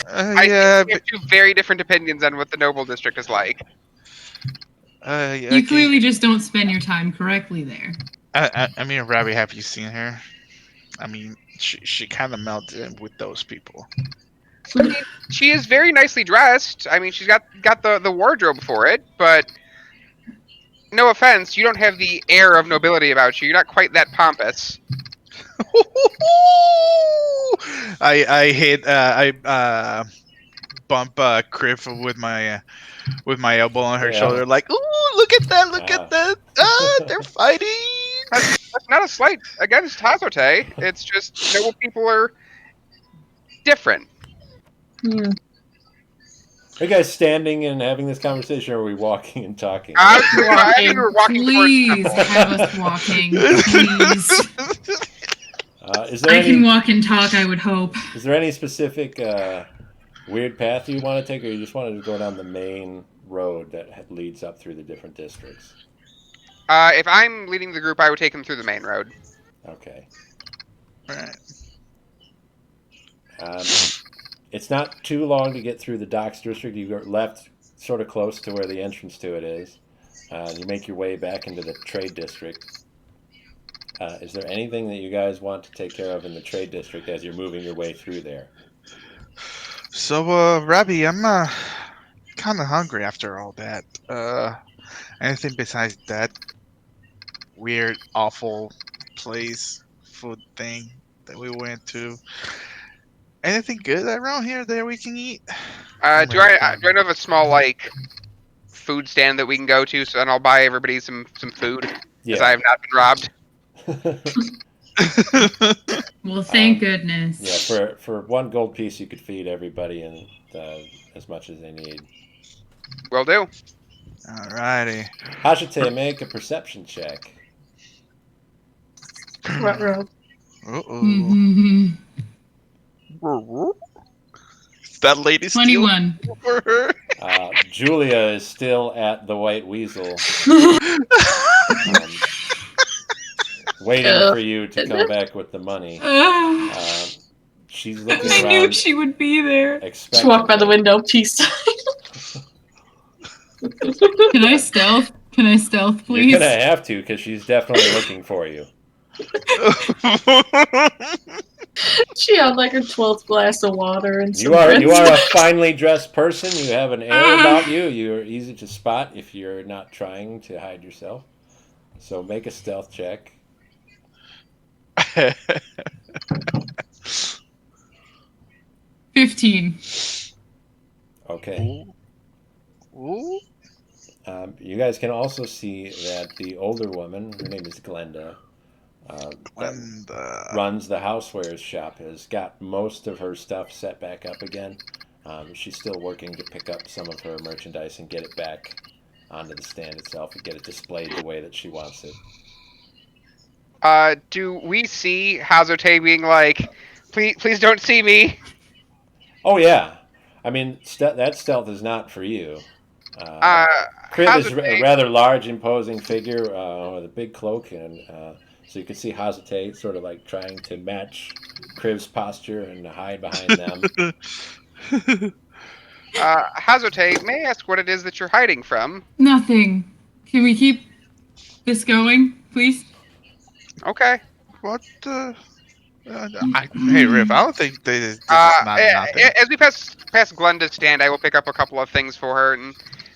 I Yeah, think we have two very different opinions on what the Noble District is like. yeah, You clearly just don't spend your time correctly there. I mean, Robbie, have you seen her? I mean, she kind of melted in with those people. I mean, she is very nicely dressed. I mean, she's got the wardrobe for it, but no offense, you don't have the air of nobility about you. You're not quite that pompous. I bump Criff with my elbow on her Yeah. shoulder, like, ooh, look at that, look at that. Ah, they're fighting. That's not a slight against Hazote. It's just noble people are different. Hmm. Are you guys standing and having this conversation, or are we walking and talking? I think we're walking Please towards the temple. have us walking. Please. Is there I can any walk and talk, I would hope. is there any specific weird path you want to take, or you just wanted to go down the main road that leads up through the different districts? If I'm leading the group, I would take them through the main road. Okay. Right. It's not too long to get through the Docks District. You go left sort of close to where the entrance to it is. You make your way back into the Trade District. Is there anything that you guys want to take care of in the Trade District as you're moving your way through there? So, Robbie, I'm kind of hungry after all that. Anything besides that weird, awful place, food thing that we went to? Anything good around here that we can eat? Do I know of a small like food stand that we can go to? So then I'll buy everybody some food, as I Yeah. have not been robbed. Well, thank Yeah, goodness. for 1 gold piece, you could feed everybody and as much as they need. Will do. Alrighty. Hashite, make a perception check. Ruh-roh. Uh-oh. Mhm. That lady steal 21. for her? Julia is still at the White Weasel, waiting for you to come back with the money. She's looking I knew around she would be there. Just walk by the expectantly. window, peace. Can I stealth? Can I stealth, You're please? gonna have to, because she's definitely looking for you. She had like her 12th glass of water and some You are grits. a finely dressed person. You have an air about you. You're easy to spot if you're not trying to hide yourself. So make a stealth check. 15. Okay. Ooh. You guys can also see that the older woman, her name is Glenda, that runs the housewares shop, has got most of her stuff set back up again. She's still working to pick up some of her merchandise and get it back onto the stand itself and get it displayed the way that she wants it. Do we see Hazote being like, please don't see me? Oh yeah, I mean that stealth is not for you. Kriv is a rather large, imposing figure with a big cloak, and so you can see Hazate sort of like trying to match Kriv's posture and hide behind them. Hazote, may I ask what it is that you're hiding from? Nothing. Can we keep this going, please? Okay. What the? Hey, Riff, I don't think this is not nothing. As we pass Glenda's stand, I will pick up a couple of things for her, and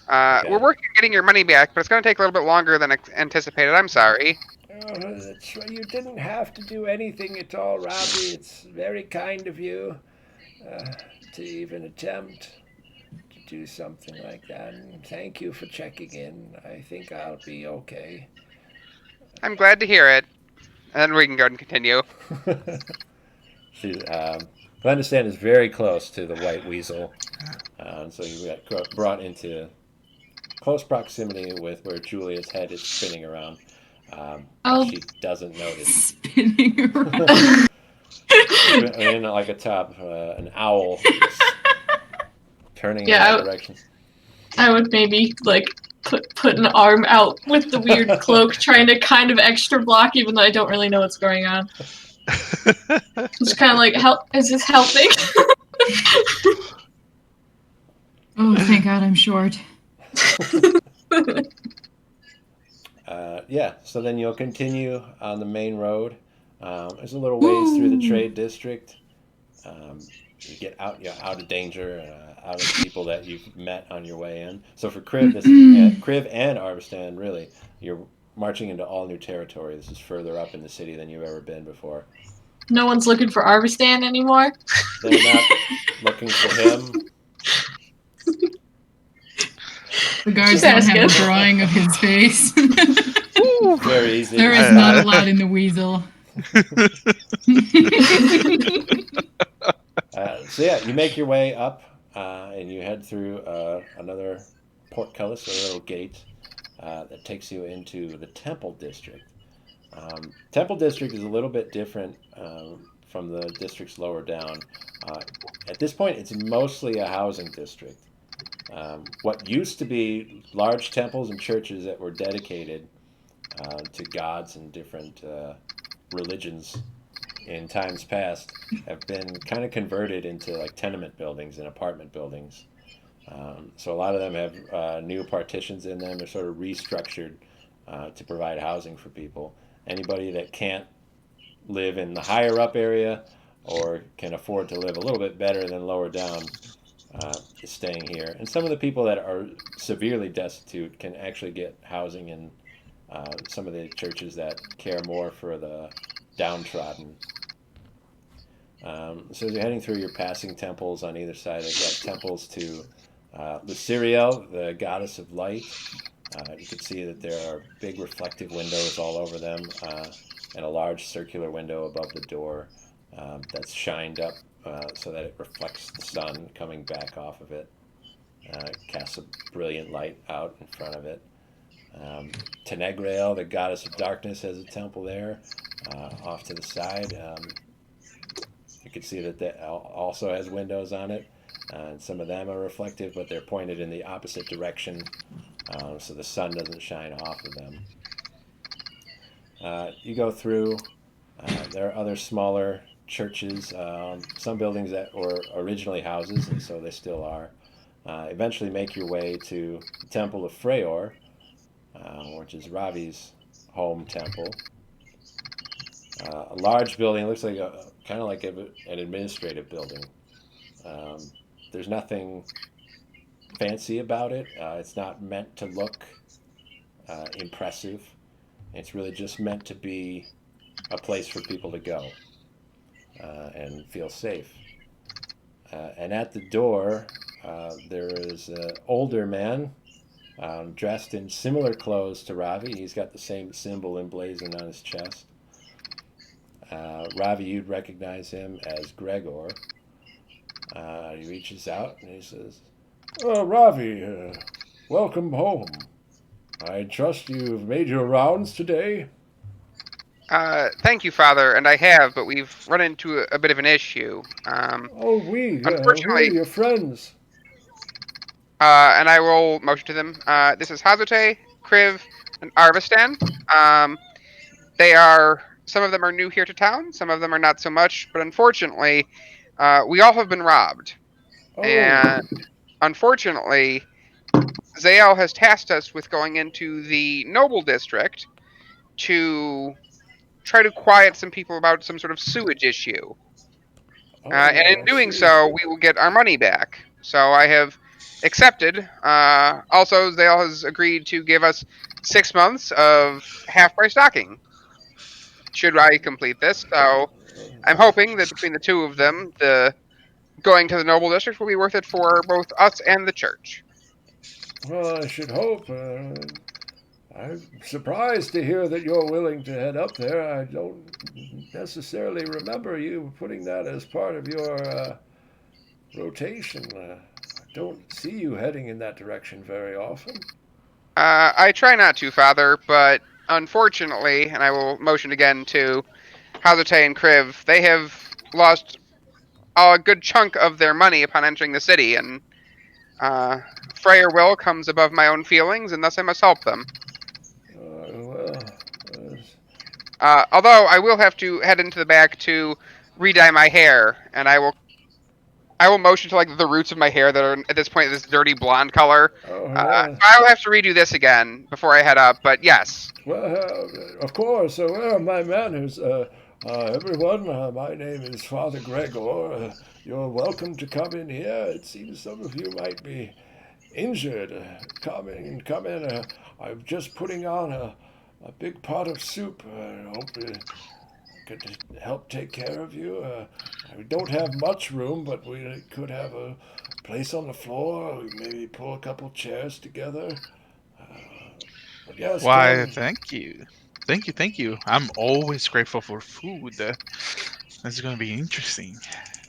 Okay. we're working on getting your money back, but it's going to take a little bit longer than anticipated. I'm sorry. That's right. You didn't have to do anything at all, Robbie. It's very kind of you to even attempt to do something like that. And thank you for checking in. I think I'll be okay. I'm glad to hear it. And then we can go and continue. Glenda Stand is very close to the White Weasel, so you got brought into close proximity with where Julia's head is spinning around. She doesn't notice. Spinning around. In like atop an owl, turning in all directions. I would maybe like put an arm out with the weird cloak, trying to kind of extra block, even though I don't really know what's going on. Just kind of like, help. Is this helping? Oh, thank God I'm short. Yeah, so then you'll continue on the main road. There's a little ways through the trade district. You get out of danger, out of people that you've met on your way in. So for Kriv, Kriv and Arvistan, really, you're marching into all new territory. This is further up in the city than you've ever been before. No one's looking for Arvistan anymore? They're not looking for him. The guards don't have a drawing of his face. Very easy. There is not a lot in the weasel. So yeah, you make your way up and you head through another portcullis, a little gate that takes you into the Temple District. Temple District is a little bit different from the districts lower down. At this point, it's mostly a housing district. What used to be large temples and churches that were dedicated to gods and different religions in times past have been kind of converted into like tenement buildings and apartment buildings. So a lot of them have new partitions in them. They're sort of restructured to provide housing for people. Anybody that can't live in the higher up area or can afford to live a little bit better than lower down is staying here. And some of the people that are severely destitute can actually get housing in some of the churches that care more for the downtrodden. So as you're heading through, you're passing temples on either side. They've got temples to Luciriel, the goddess of light. You can see that there are big reflective windows all over them, and a large circular window above the door that's shined up so that it reflects the sun coming back off of it. Casts a brilliant light out in front of it. Tenegrael, the goddess of darkness, has a temple there. Off to the side, you can see that that also has windows on it. And some of them are reflective, but they're pointed in the opposite direction, so the sun doesn't shine off of them. You go through. There are other smaller churches, some buildings that were originally houses, and so they still are. Eventually, make your way to the Temple of Freyjar, which is Ravi's home temple. A large building. It looks like kind of like an administrative building. There's nothing fancy about it. It's not meant to look impressive. It's really just meant to be a place for people to go and feel safe. And at the door, there is an older man dressed in similar clothes to Ravi. He's got the same symbol emblazoned on his chest. Ravi, you'd recognize him as Gregor. He reaches out and he says, "Oh, Ravi, welcome home. I trust you've made your rounds today." Thank you, Father, and I have, but we've run into a bit of an issue. "Oh, who are Unfortunately, your friends?" and I will motion to them. This is Hazote, Kriv, and Arvistan. Some of them are new here to town, some of them are not so much, but unfortunately, we all have been robbed. "Oh, And unfortunately, Zael has tasked us with going into the Noble District to try to quiet some people about some sort of sewage issue. And in I doing see. so, we will get our money back. So I have accepted. Also, Zael has agreed to give us 6 months of half-price stocking should I complete this. So I'm hoping that between the two of them, the going to the Noble District will be worth it for both us and the church. Well, I should hope. I'm surprised to hear that you're willing to head up there. I don't necessarily remember you putting that as part of your rotation. I don't see you heading in that direction very often. I try not to, Father, but unfortunately, and I will motion again to Hazate and Kriv, they have lost a good chunk of their money upon entering the city, and Freyer will comes above my own feelings, and thus I must help them. Well, Although I will have to head into the back to re-dye my hair, and I will motion to like the roots of my hair that are at this point this dirty blonde color. yeah. I will have to redo this again before I head up, but yes. Well, of course. Where are my manners? Everyone, my name is Father Gregor. You're welcome to come in here. It seems some of you might be injured. Come in. I'm just putting on a big pot of soup. I hope it could help take care of you. We don't have much room, but we could have a place on the floor. Maybe pull a couple chairs together. But yes, Why, come. thank you. Thank you. I'm always grateful for food. This is going to be interesting.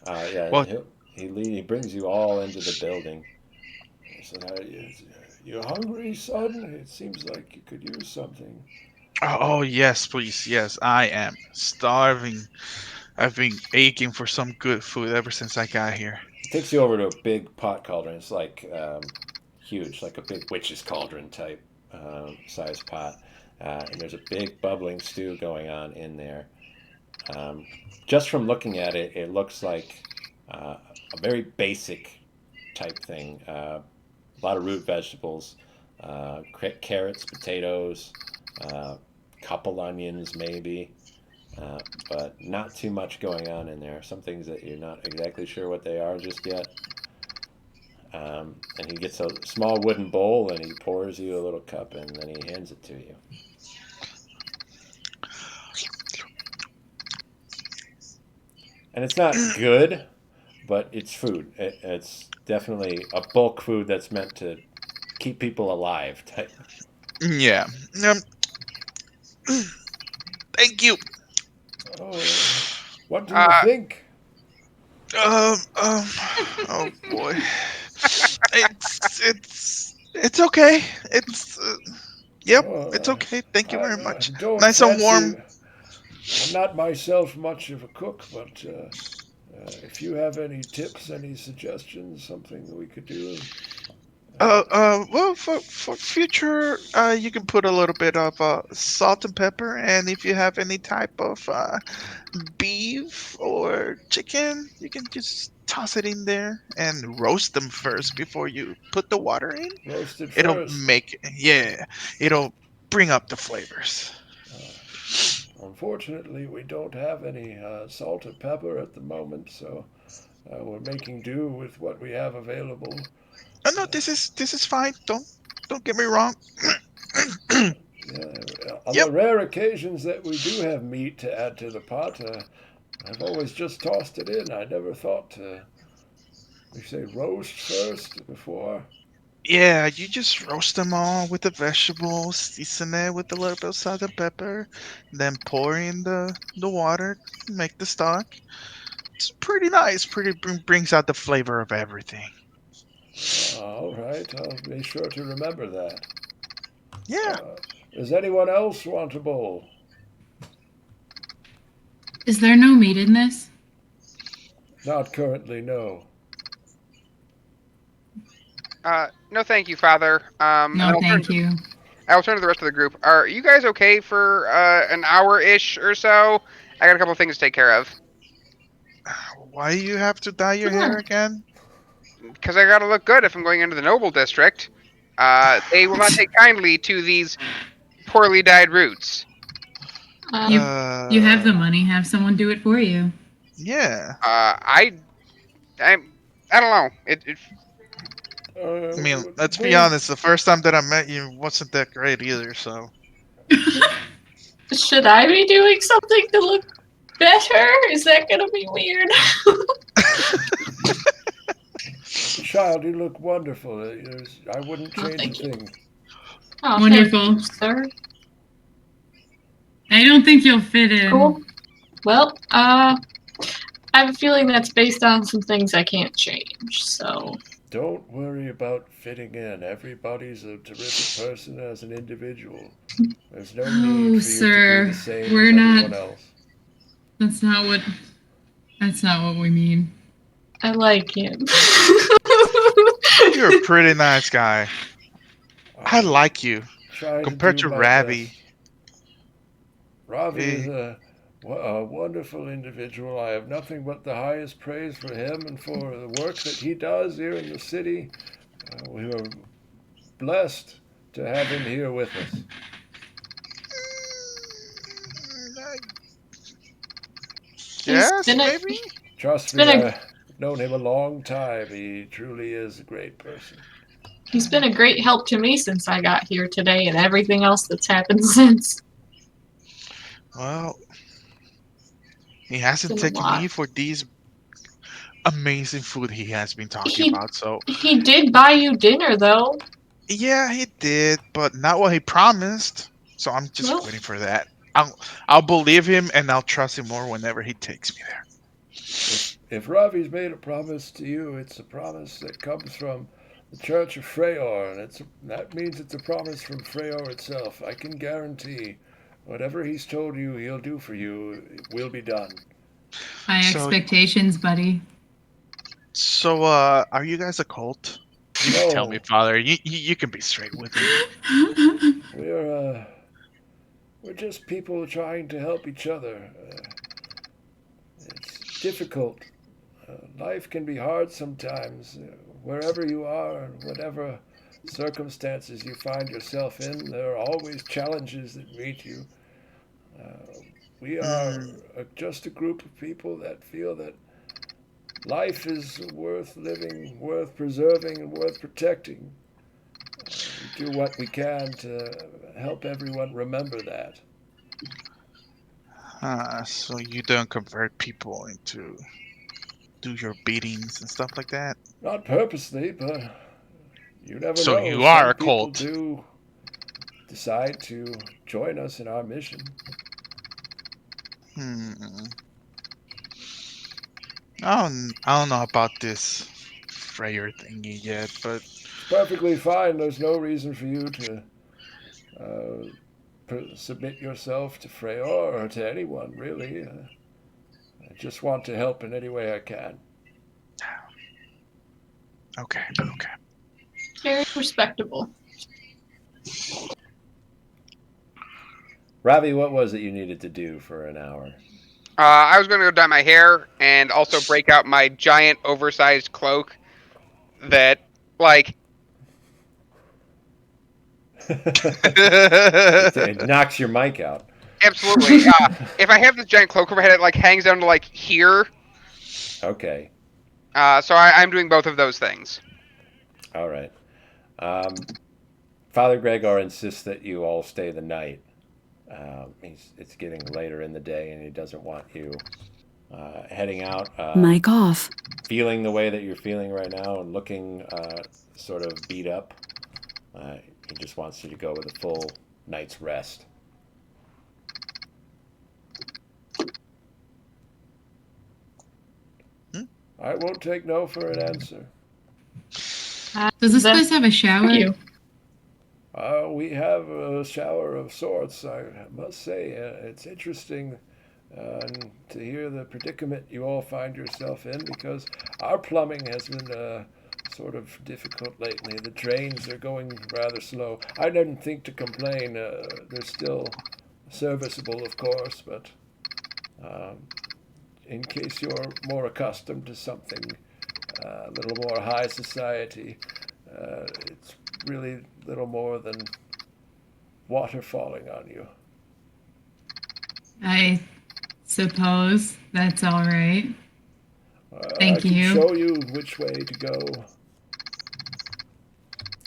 Yeah, Well, he brings you all into the building. He said, "You hungry, son? It seems like you could use something." oh, yes, please. Yes, I am starving. I've been aching for some good food ever since I got here. He takes you over to a big pot cauldron. It's like huge, like a big witch's cauldron type size pot. And there's a big bubbling stew going on in there. Just from looking at it, it looks like a very basic type thing. A lot of root vegetables, carrots, potatoes, couple onions maybe, but not too much going on in there. Some things that you're not exactly sure what they are just yet. And he gets a small wooden bowl and he pours you a little cup and then he hands it to you. And it's not good, but it's food. It's definitely a bulk food that's meant to keep people alive. Type. Yeah. Um, thank you. Oh, what do you Uh, think? Um, um, oh boy. It's okay. Yep, it's Oh, okay. Thank you I very much. don't Nice and fancy. warm. I'm not myself much of a cook, but if you have any tips, any suggestions, something that we could do. Well, for future, you can put a little bit of salt and pepper, and if you have any type of beef or chicken, you can just toss it in there and roast them first before you put the water in. Roasted It'll first. it'll bring up the flavors. Unfortunately, we don't have any salt and pepper at the moment, so we're making do with what we have available. Oh no, this is fine. Don't get me wrong. Yeah, on the Yep. rare occasions that we do have meat to add to the pot, I've always just tossed it in. I never thought to, we say, roast first before. Yeah, you just roast them all with the vegetables, season it with a little bit of salt and pepper, then pour in the water, make the stock. It's pretty nice. Brings out the flavor of everything. All right, I'll be sure to remember that. Yeah. Does anyone else want a bowl? Is there no meat in this? Not currently, no. no, thank you, Father. And No, thank you. I'll turn to the rest of the group. Are you guys okay for an hour-ish or so? I got a couple of things to take care of. Why do you have to dye your hair Sure. again? Because I gotta look good if I'm going into the noble district. They will not take kindly to these poorly dyed roots. You Uh, you have the money. Have someone do it for you. Yeah. I don't know. I mean, let's be We honest. The first time that I met you wasn't that great either. So. should I be doing something to look better? Is that gonna be weird? Child, you look wonderful. I wouldn't Oh, change a thank you. thing. Oh, Wonderful. thank you, sir. I don't think you'll fit in. Cool. Well, I have a feeling that's based on some things I can't change. So Don't worry about fitting in. Everybody's a terrific person as an individual. There's no need Oh, for you to be the sir, same we're as not. everyone else. That's not what. That's not what we mean. I like him. You're a pretty nice guy. I I like you try to compared do to my Ravi. best. Ravi is Eh, a wonderful individual. I have nothing but the highest praise for him and for the work that he does here in the city. We are blessed to have him here with us. He's Yes, been a maybe. Trust he's me, been a I've known him a long time. He truly is a great person. he's been a great help to me since I got here today and everything else that's happened since. Well, he It's hasn't been a taken lot. me for these amazing food he has been talking He about. So, he did buy you dinner though. yeah, he did, but not what he promised. So I'm just Well, waiting for that. I'll believe him and I'll trust him more whenever he takes me there. If Ravi's made a promise to you, it's a promise that comes from the Church of Freyjar, and that means it's a promise from Freyjar itself. I can guarantee whatever he's told you he'll do for you will be done. High So, expectations, buddy. are you guys a cult? You can tell me, No, Father. You can be straight with me. we're uh, we're just people trying to help each other. It's difficult. Life can be hard sometimes. Wherever you are and whatever circumstances you find yourself in, there are always challenges that meet you. Uh, we are Mm, just a group of people that feel that life is worth living, worth preserving, and worth protecting. We do what we can to help everyone remember that. So you don't convert people into do your beatings and stuff like that? Not purposely, but you never So know. you are Some a people cult. do decide to join us in our mission. I don't know about this Freyjar thingy yet, but It's perfectly fine. There's no reason for you to submit yourself to Freyr or to anyone, really. I just want to help in any way I can. okay. Very respectable. Ravi, what was it you needed to do for an hour? I was going to go dye my hair and also break out my giant oversized cloak that, like, It knocks your mic out. absolutely. If I have this giant cloak over my head, it, like, hangs down to, like, here. Okay. So I'm doing both of those things. All right. Father Gregor insists that you all stay the night. It's getting later in the day, and he doesn't want you heading out. Mic off. Feeling the way that you're feeling right now and looking sort of beat up. He just wants you to go with a full night's rest. I won't take no for an answer. Does this place have a shower? You. We have a shower of sorts, I must say. It's interesting to hear the predicament you all find yourself in, because our plumbing has been sort of difficult lately. The drains are going rather slow. I didn't think to complain. They're still serviceable, of course, but in case you're more accustomed to something a little more high society, it's really little more than water falling on you. I suppose that's all right. Thank I can you. show you which way to go.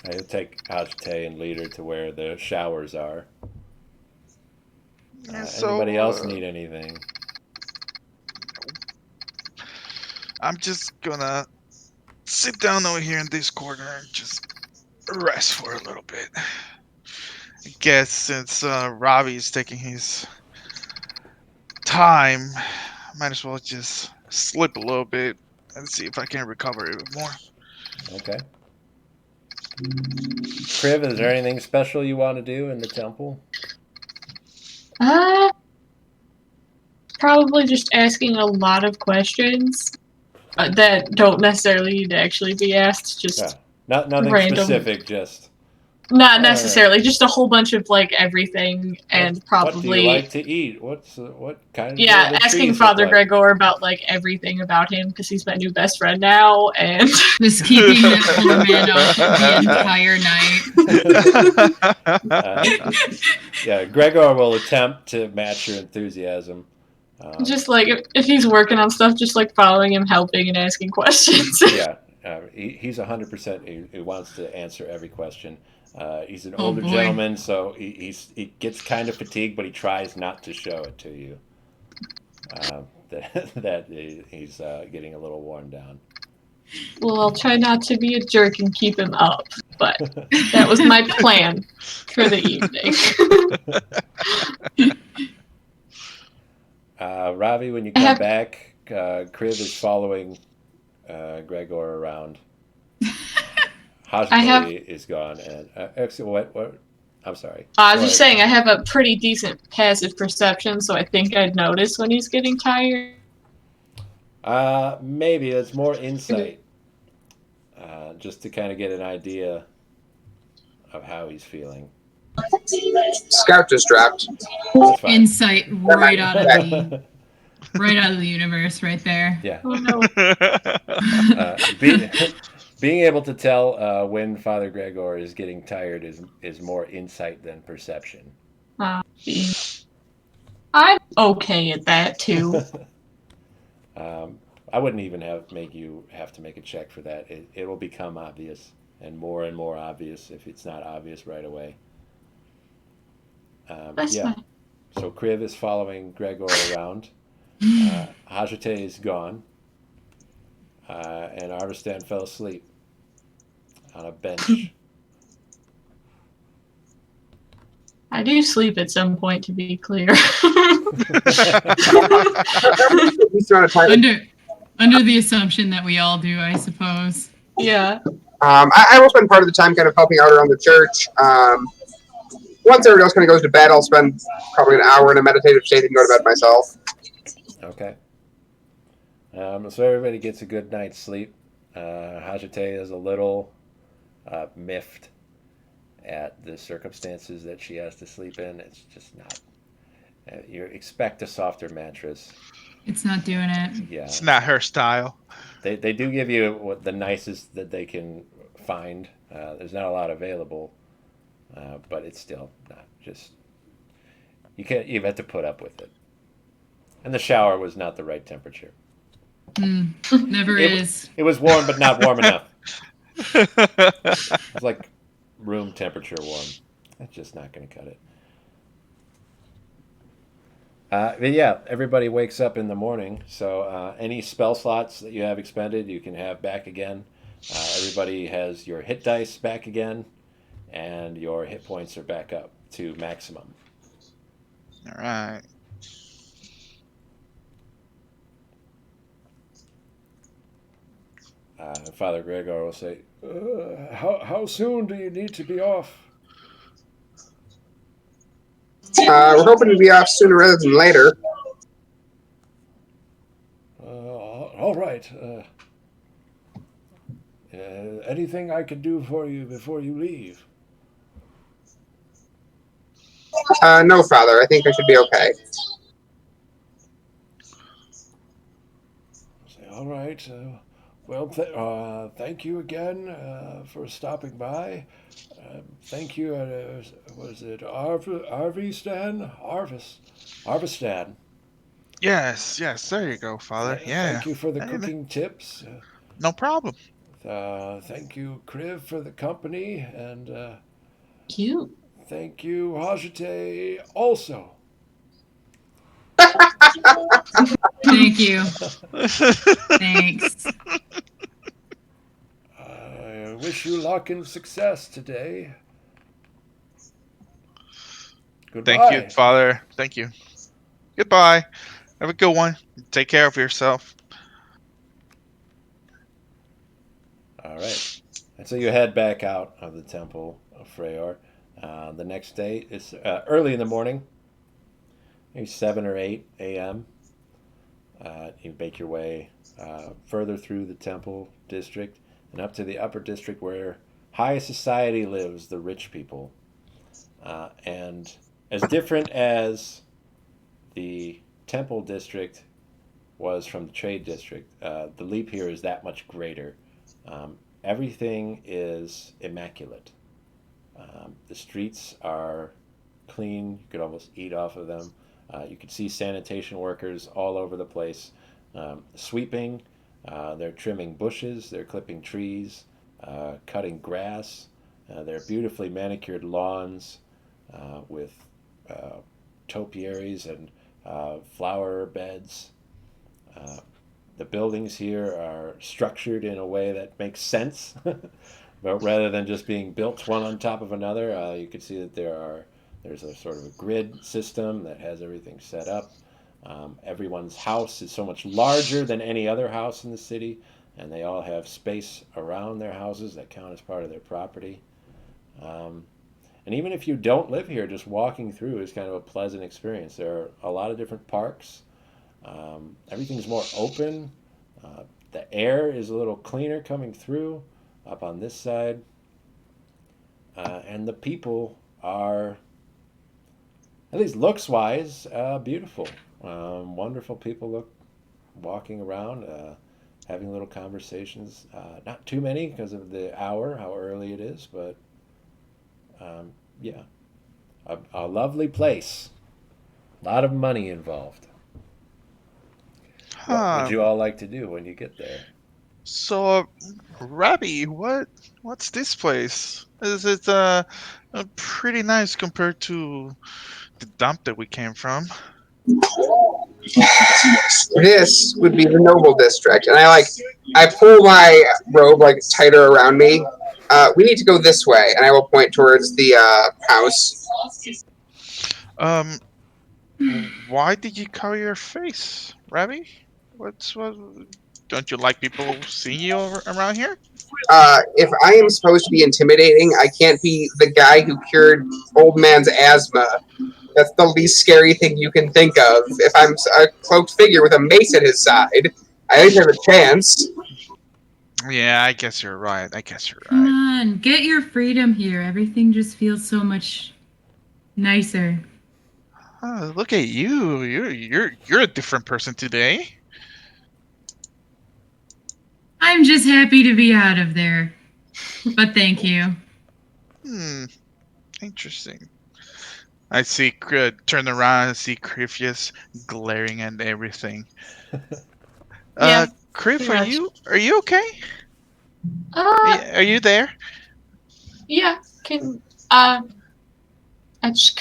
I'll take Ajite and lead her to where the showers are. Anybody else need anything? I'm just gonna sit down over here in this corner and just rest for a little bit. I guess since Robbie's taking his time, might as well just slip a little bit and see if I can recover a bit more. Okay. Kriv, is there anything special you want to do in the temple? Probably just asking a lot of questions that don't necessarily need to actually be asked. Just Nothing random. specific, just... Not necessarily, just a whole bunch of like everything, and probably. What do you like to eat? What kind of... Yeah, asking Father Gregor about like everything about him, because he's my new best friend now, and Just keeping that poor man up the entire night. Yeah, Gregor will attempt to match your enthusiasm. just like if he's working on stuff, just like following him, helping, and asking questions. Yeah, he's 100%. He wants to answer every question. He's an Oh, older boy. gentleman, so he gets kind of fatigued, but he tries not to show it to you. That he's getting a little worn down. Well, I'll try not to be a jerk and keep him up, but that was my plan for the evening. Ravi, when you come back, Kriv is following Gregor around. Hajipoli is gone, and actually, what? I'm sorry. I was just saying I have a pretty decent passive perception, so I think I'd notice when he's getting tired. Maybe it's more insight, just to kind of get an idea of how he's feeling. Scout just dropped. Insight right out of the universe, right there. Yeah. Oh no. Being able to tell when Father Gregor is getting tired is more insight than perception. I'm okay at that too. I wouldn't even make you have to make a check for that. It will become obvious and more obvious if it's not obvious right away. That's fine. So Kriv is following Gregor around. Hajite is gone. And Arvistan fell asleep on a bench. I do sleep at some point, to be clear. He's not a time. Under the assumption that we all do, I suppose. Yeah. I will spend part of the time kind of helping out around the church. Once everybody else kind of goes to bed, I'll spend probably an hour in a meditative state and go to bed myself. Okay. So everybody gets a good night's sleep. Hajite is a little miffed at the circumstances that she has to sleep in. It's just not. You expect a softer mattress. It's not doing it. Yeah. It's not her style. They do give you the nicest that they can find. There's not a lot available, but it's still not just. You have to put up with it. And the shower was not the right temperature. Never is. It was warm, but not warm enough. It's like room temperature warm. That's just not going to cut it. But yeah, everybody wakes up in the morning. So any spell slots that you have expended, you can have back again. Everybody has your hit dice back again, and your hit points are back up to maximum. All right. Father Gregor will say, how soon do you need to be off? We're hoping to be off sooner rather than later. All right. Anything I can do for you before you leave? No, Father. I think I should be okay. All right. Well, thank you again for stopping by. Thank you. Was it Arvistan? Arvistan. Yes. There you go, Father. Yeah. Thank you for the cooking tips. No problem. Thank you, Kriv, for the company, and Cute. thank you, Hajite, also. Thank you. Thanks. I wish you luck and success today. Goodbye. Thank you, Father. Thank you. Goodbye. Have a good one. Take care of yourself. All right. And so you head back out of the Temple of Freyjar. The next day, it's early in the morning, maybe 7 or 8 a.m. You make your way further through the Temple District and up to the upper district where high society lives, the rich people. And as different as the Temple District was from the Trade District, the leap here is that much greater. Everything is immaculate. The streets are clean. You could almost eat off of them. You could see sanitation workers all over the place sweeping. They're trimming bushes. They're clipping trees, cutting grass. They're beautifully manicured lawns with topiaries and flower beds. The buildings here are structured in a way that makes sense. But rather than just being built one on top of another, you can see that there's a sort of a grid system that has everything set up. Everyone's house is so much larger than any other house in the city, and they all have space around their houses that count as part of their property. And even if you don't live here, just walking through is kind of a pleasant experience. There are a lot of different parks. Everything's more open. The air is a little cleaner coming through up on this side. And the people are, at least looks-wise, beautiful. Wonderful people walking around, having little conversations. Not too many because of the hour, how early it is, but yeah. A lovely place. A lot of money involved. What would you all like to do when you get there? So, Rabbi, what's this place? Is it pretty nice compared to the dump that we came from? This would be the noble district, and I pull my robe like tighter around me. We need to go this way, and I will point towards the house. Um, why did you cover your face, Rabbi? What? Don't you like people seeing you around here? If I am supposed to be intimidating, I can't be the guy who cured old man's asthma. That's the least scary thing you can think of. If I'm a cloaked figure with a mace at his side, I think I have a chance. Yeah, I guess you're right. Come on, get your freedom here. Everything just feels so much nicer. Oh, look at you. You're a different person today. I'm just happy to be out of there. But thank you. Interesting. I see. Turn around and see Crifius glaring at everything. Yeah, Criff, pretty much. are you okay? Are you there? Yeah. I just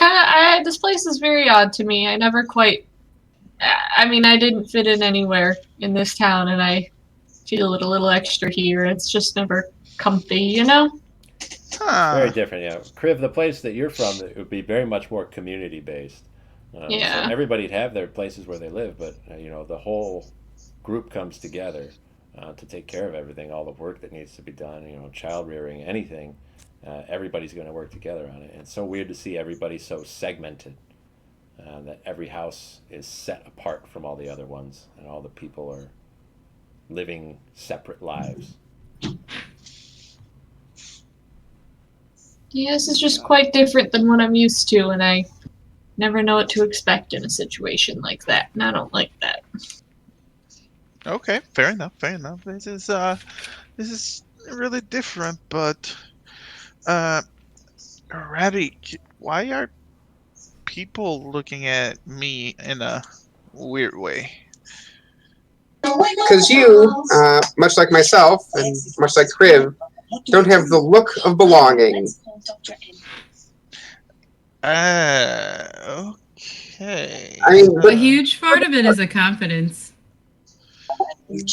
this place is very odd to me. I never quite. I mean, I didn't fit in anywhere in this town, and I feel it a little extra here. It's just never comfy, you know? Very different, yeah. Kriv, the place that you're from, it would be very much more community based. Yeah. So everybody'd have their places where they live, but the whole group comes together to take care of everything, all the work that needs to be done. Child rearing, anything. Everybody's going to work together on it. And it's so weird to see everybody so segmented. That every house is set apart from all the other ones, and all the people are living separate lives. Yeah, this is just quite different than what I'm used to, and I never know what to expect in a situation like that, and I don't like that. Okay, fair enough. This is really different, but Rabbi, why are people looking at me in a weird way? Because you, much like myself, and much like Kriv, don't have the look of belonging. Okay. I mean, A huge part of it is a confidence.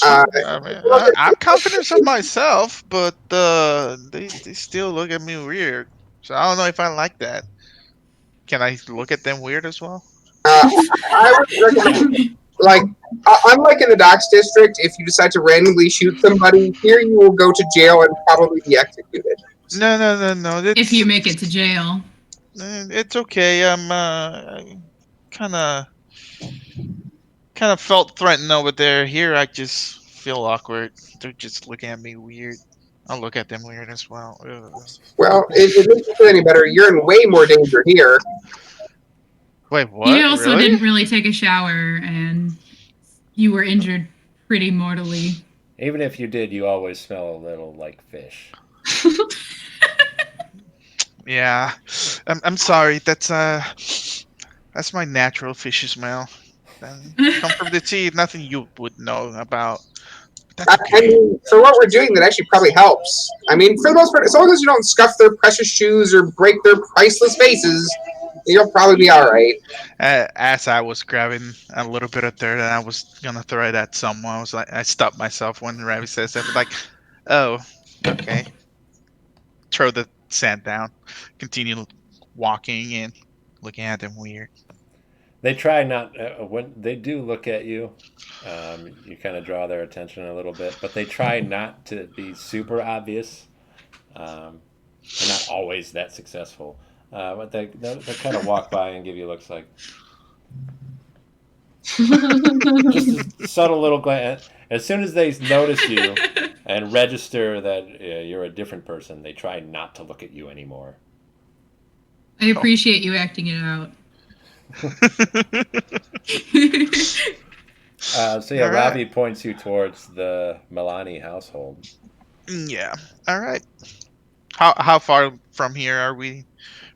I'm confident of myself, but they still look at me weird. So I don't know if I like that. Can I look at them weird as well? I would recommend, unlike in the Docks District, if you decide to randomly shoot somebody, here you will go to jail and probably be executed. No. If you make it to jail. It's okay. I kind of felt threatened over there. Here, I just feel awkward. They're just looking at me weird. I'll look at them weird as well. Ugh. Well, it doesn't feel any better. You're in way more danger here. Wait, what? You also Really? didn't really take a shower, and you were injured pretty mortally. Even if you did, you always smell a little like fish. Yeah, I'm sorry. That's my natural fishy smell. Come from the sea. Nothing you would know about. But that's I okay. mean, for what we're doing, that actually probably helps. I mean, for the most part, as long as you don't scuff their precious shoes or break their priceless faces, you'll probably be all right. As I was grabbing a little bit of dirt and I was gonna throw it at someone, I stopped myself when Ravi says that. Like, oh, okay. Throw the sand down. Continue walking and looking at them weird. They try not when they do look at you. You kind of draw their attention a little bit, but they try not to be super obvious. They're not always that successful, but they kind of walk by and give you looks like just a subtle little glance. As soon as they notice you and register that you're a different person, they try not to look at you anymore. I appreciate you acting it out. So yeah, All right. Ravi points you towards the Milani household. Yeah. All right. How far from here are we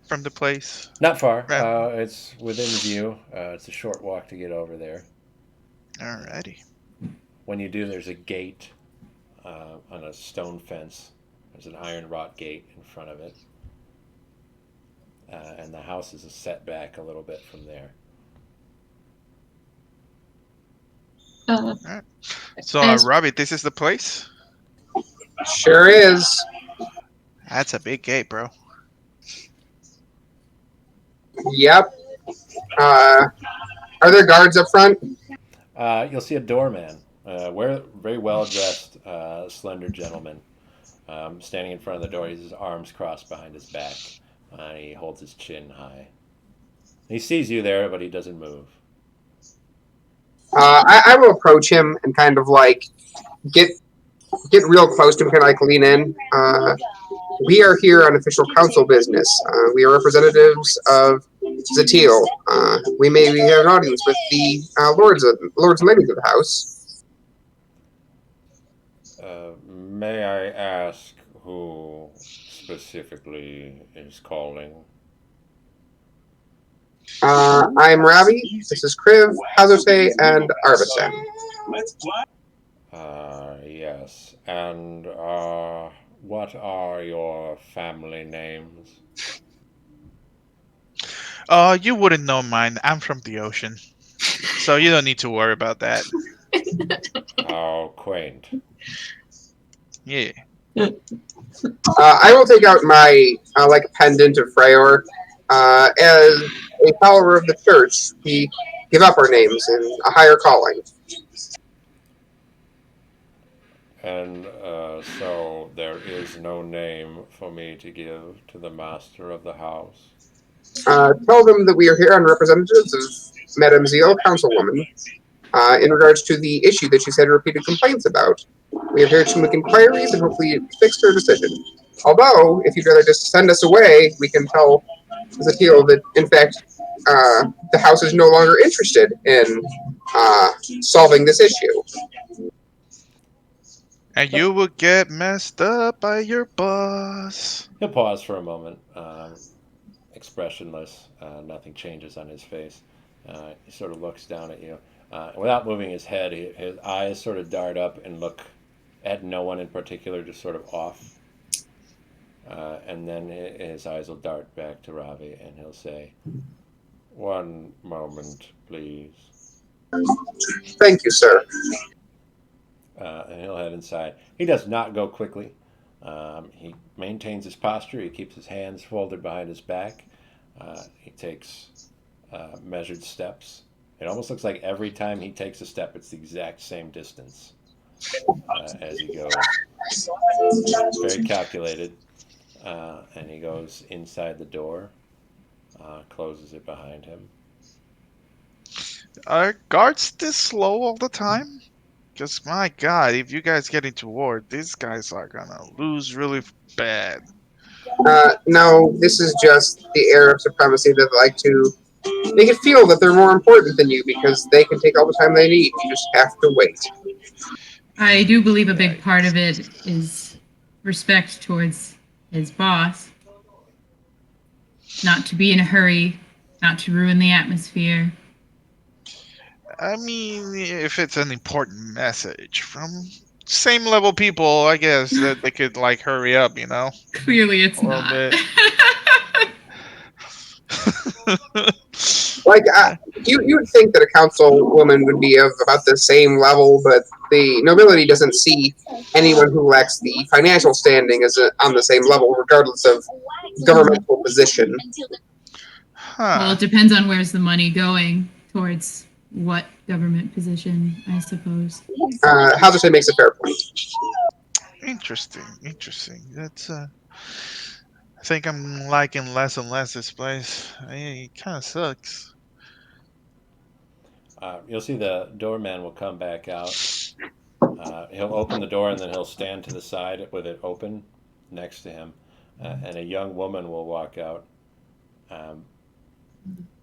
from the place? Not far. Right. It's within view. It's a short walk to get over there. Alrighty. When you do, there's a gate on a stone fence. There's an iron wrought gate in front of it. And the house is set back a little bit from there. Alright. So, As- Robbie, this is the place? Sure is. That's a big gate, bro. Yep. Are there guards up front? You'll see a doorman, very well dressed, slender gentleman, standing in front of the door. He has his arms crossed behind his back. He holds his chin high. He sees you there, but he doesn't move. I will approach him and kind of like get real close to him, kind of like lean in. We are here on official council business. We are representatives of Zatiel. We may have an audience with the lords and ladies of the house. May I ask who specifically is calling? I'm Ravi. This is Kriv, Hazote, and Arvisten. Yes. And what are your family names? You wouldn't know mine. I'm from the ocean. So you don't need to worry about that. How quaint. Yeah. I will take out my like pendant of Freyjar. As a follower of the church, we give up our names in a higher calling. And so there is no name for me to give to the master of the house. Tell them that we are here on representatives of Madame Ziella, councilwoman, in regards to the issue that she's had repeated complaints about. We are here to make inquiries and hopefully fix her decision. Although, if you'd rather just send us away, we can tell Zatiel that, in fact, the house is no longer interested in solving this issue. And you will get messed up by your boss. He'll pause for a moment, expressionless. Nothing changes on his face. He sort of looks down at you. Without moving his head, his eyes sort of dart up and look at no one in particular, just sort of off. And then his eyes will dart back to Ravi, and he'll say, "One moment, please." Thank you, sir. And he'll head inside. He does not go quickly. He maintains his posture. He keeps his hands folded behind his back. He takes measured steps. It almost looks like every time he takes a step, it's the exact same distance as he goes. Very calculated. And he goes inside the door, closes it behind him. Are guards this slow all the time? Because, my god, if you guys get into war, these guys are gonna lose really bad. No, this is just the air of supremacy that like to make it feel that they're more important than you because they can take all the time they need. You just have to wait. I do believe a big part of it is respect towards his boss. Not to be in a hurry, not to ruin the atmosphere. I mean, if it's an important message from same level people, I guess that they could like hurry up, you know. Clearly, it's A little not. bit. Like you'd think that a councilwoman would be of about the same level, but the nobility doesn't see anyone who lacks the financial standing as on the same level, regardless of governmental position. Well, it depends on where's the money going towards what government position, I suppose. Hazard makes a fair point. Interesting. That's I think I'm liking less and less this place. It kind of sucks. You'll see the doorman will come back out. He'll open the door and then he'll stand to the side with it open next to him. And a young woman will walk out.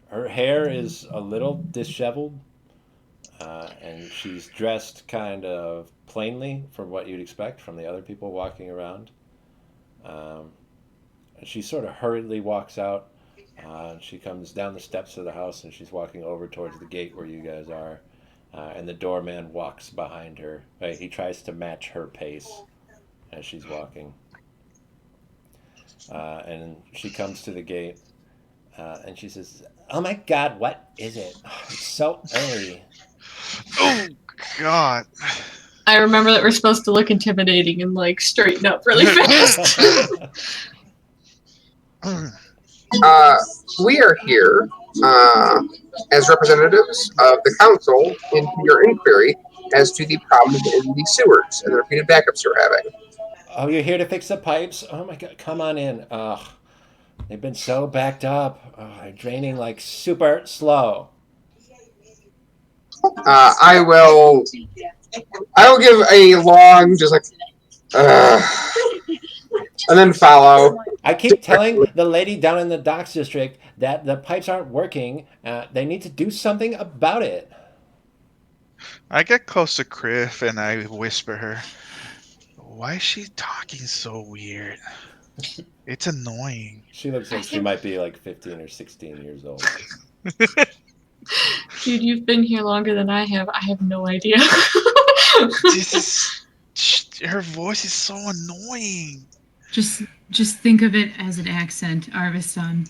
Her hair is a little disheveled. And she's dressed kind of plainly from what you'd expect from the other people walking around. And she sort of hurriedly walks out. She comes down the steps of the house and she's walking over towards the gate where you guys are. and the doorman walks behind her. He tries to match her pace as she's walking. And she comes to the gate, and she says, "Oh my God, what is it? Oh, it's so early." Oh God. I remember that we're supposed to look intimidating and like straighten up really fast. We are here as representatives of the council into your inquiry as to the problem in the sewers and the repeated backups you're having. Oh, you're here to fix the pipes? Oh my God, come on in. Ugh, they've been so backed up. They're draining like super slow. I will give a long, just like, and then follow. I keep telling the lady down in the Docks District that the pipes aren't working. They need to do something about it. I get close to Criff and I whisper her, "Why is she talking so weird? It's annoying." She looks like she might be like 15 or 16 years old. Dude, you've been here longer than I have. I have no idea. Her voice is so annoying. Just think of it as an accent, Arvistan.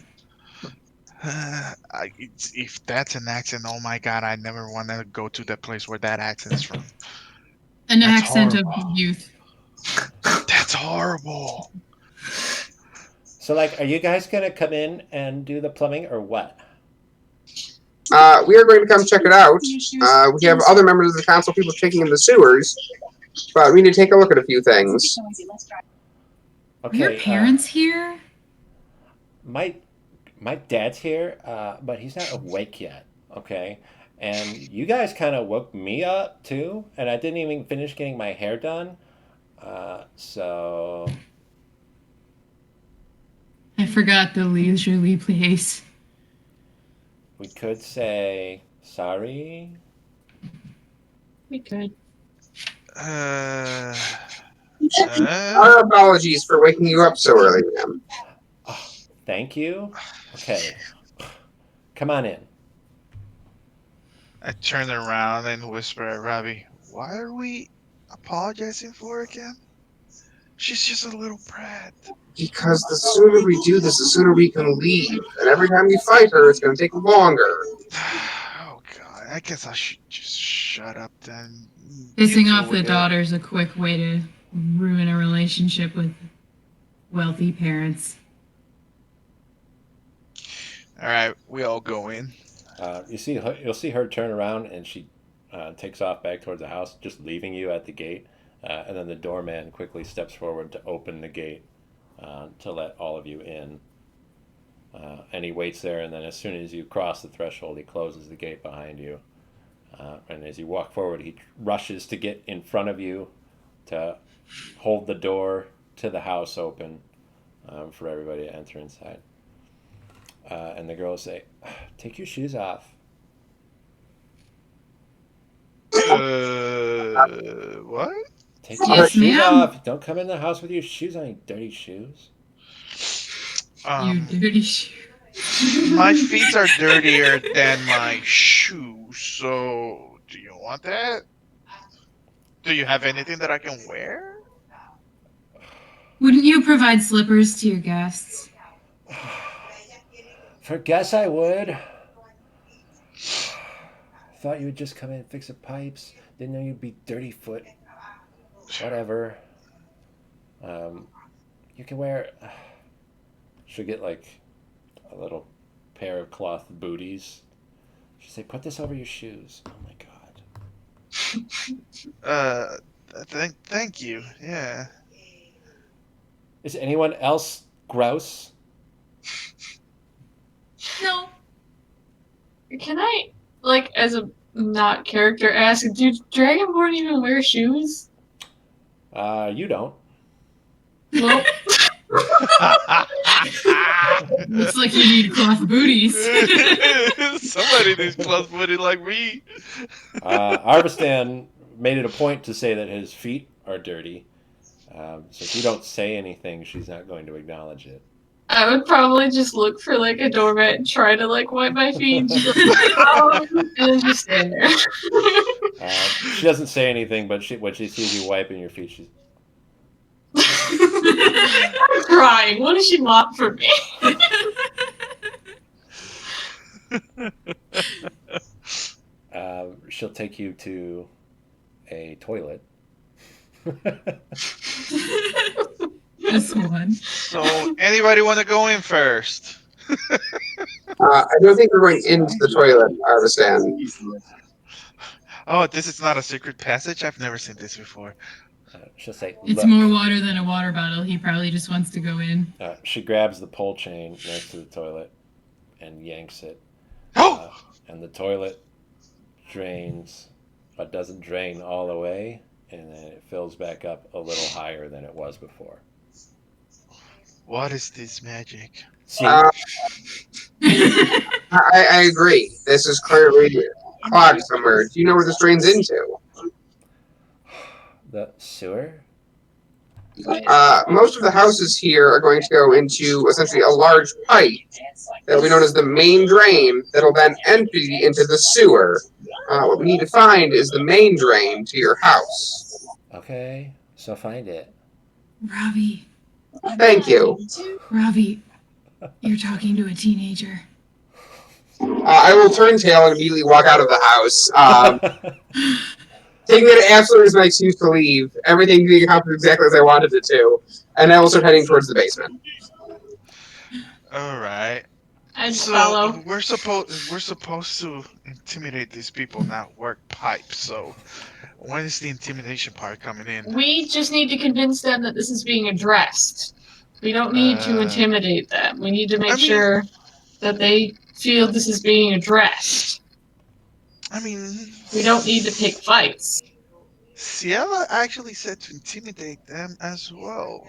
If that's an accent, oh my God, I never want to go to the place where that accent's from. An That's accent horrible. of youth. That's horrible. So, like, are you guys going to come in and do the plumbing or what? We are going to come check it out. We have other members of the council, people checking in the sewers, but we need to take a look at a few things. Okay. Are your parents here? My dad's here, but he's not awake yet. Okay. And you guys kind of woke me up too, and I didn't even finish getting my hair done. So I forgot the leisurely place. we could say sorry. We could. Uh, Our apologies for waking you up so early, ma'am. Oh, thank you. Okay. Come on in. I turn around and whisper at Robbie, "Why are we apologizing for her again? She's just a little brat." Because the sooner we do this, the sooner we can leave. And every time we fight her, it's going to take longer. Oh God, I guess I should just shut up then. Pissing You off deal the with it. daughter's a quick way to ruin a relationship with wealthy parents. All right, we all go in. You'll see her turn around, and she takes off back towards the house, just leaving you at the gate. And then the doorman quickly steps forward to open the gate to let all of you in. And he waits there, and then as soon as you cross the threshold, he closes the gate behind you. And as you walk forward, he rushes to get in front of you to hold the door to the house open for everybody to enter inside. And the girls say, "Take your shoes off." What? Take your Yes, shoes ma'am. off. Don't come in the house with your shoes on, you dirty shoes. You dirty My feet are dirtier than my shoes, so do you want that? Do you have anything that I can wear? Wouldn't you provide slippers to your guests? For guess I would. Thought you would just come in and fix the pipes. Didn't know you'd be dirty foot. Whatever. You can wear. She'll get like a little pair of cloth booties. She'll say, "Put this over your shoes." Oh my God. Thank you. Yeah. Is anyone else gross? No. Can I, like, as a not character, ask, do Dragonborn even wear shoes? You don't. Nope. Looks like you need cloth booties. Somebody needs close footed like me. Arvistan made it a point to say that his feet are dirty. So if you don't say anything, she's not going to acknowledge it. I would probably just look for like a doormat and try to like wipe my feet and just be like, and then just stand there. She doesn't say anything, but when she sees you wiping your feet, she's I'm crying. What does she want from me? she'll take you to a toilet. This one. So, anybody want to go in first? I don't think we're going into the toilet, Arvistan. Oh, this is not a secret passage? I've never seen this before. She'll say, It's "Look." more water than a water bottle. He probably just wants to go in. She grabs the pole chain next to the toilet and yanks it. Oh! And the toilet drains, but doesn't drain all the way, and then it fills back up a little higher than it was before. What is this magic? See, I agree. This is clearly clogged somewhere. Do you know where this drains into? the sewer? Most of the houses here are going to go into essentially a large pipe that will be known as the main drain that'll then empty into the sewer. What we need to find is the main drain to your house. Okay, so find it. Ravi, Thank you. Ravi, you're talking to a teenager. I will turn tail and immediately walk out of the house. Taking it absolutely as my excuse to leave, everything being accomplished exactly as I wanted it to, and I will start heading towards the basement. All right. I just So follow. we're supposed to intimidate these people, not work pipes. So when is the intimidation part coming in? We just need to convince them that this is being addressed. We don't need to intimidate them. We need to make sure that they feel this is being addressed. I mean, We don't need to pick fights. Ziella actually said to intimidate them as well.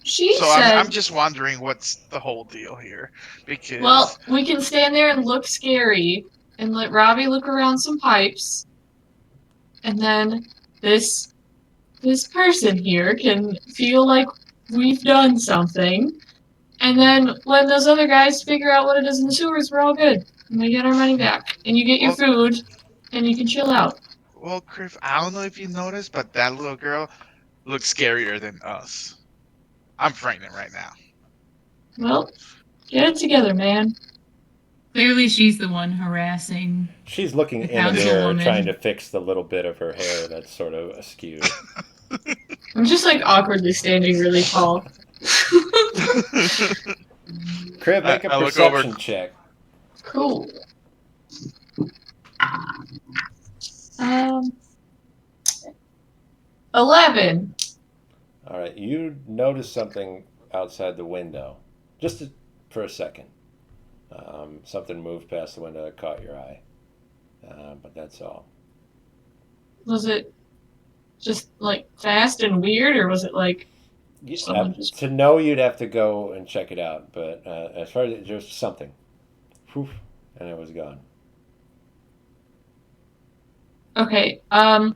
She So said, I'm just wondering what's the whole deal here, because well, we can stand there and look scary and let Robbie look around some pipes, and then this person here can feel like we've done something, and then when those other guys figure out what it is in the sewers, we're all good, and we get our money back, and you get your food, and you can chill out. Well, Criff, I don't know if you noticed, but that little girl looks scarier than us. I'm frightened right now. Well, get it together, man. Clearly, she's the one harassing. She's looking The in the mirror, councilwoman. trying to fix the little bit of her hair that's sort of askew. I'm just like awkwardly standing really tall. Crib, make a I look over. perception check. Cool. 11. All right, you notice something outside the window, just for a second. Something moved past the window that caught your eye, but that's all. Was it just like fast and weird, or was it like someone just... To know, you'd have to go and check it out, but as far as there's something, poof, and it was gone. Okay, I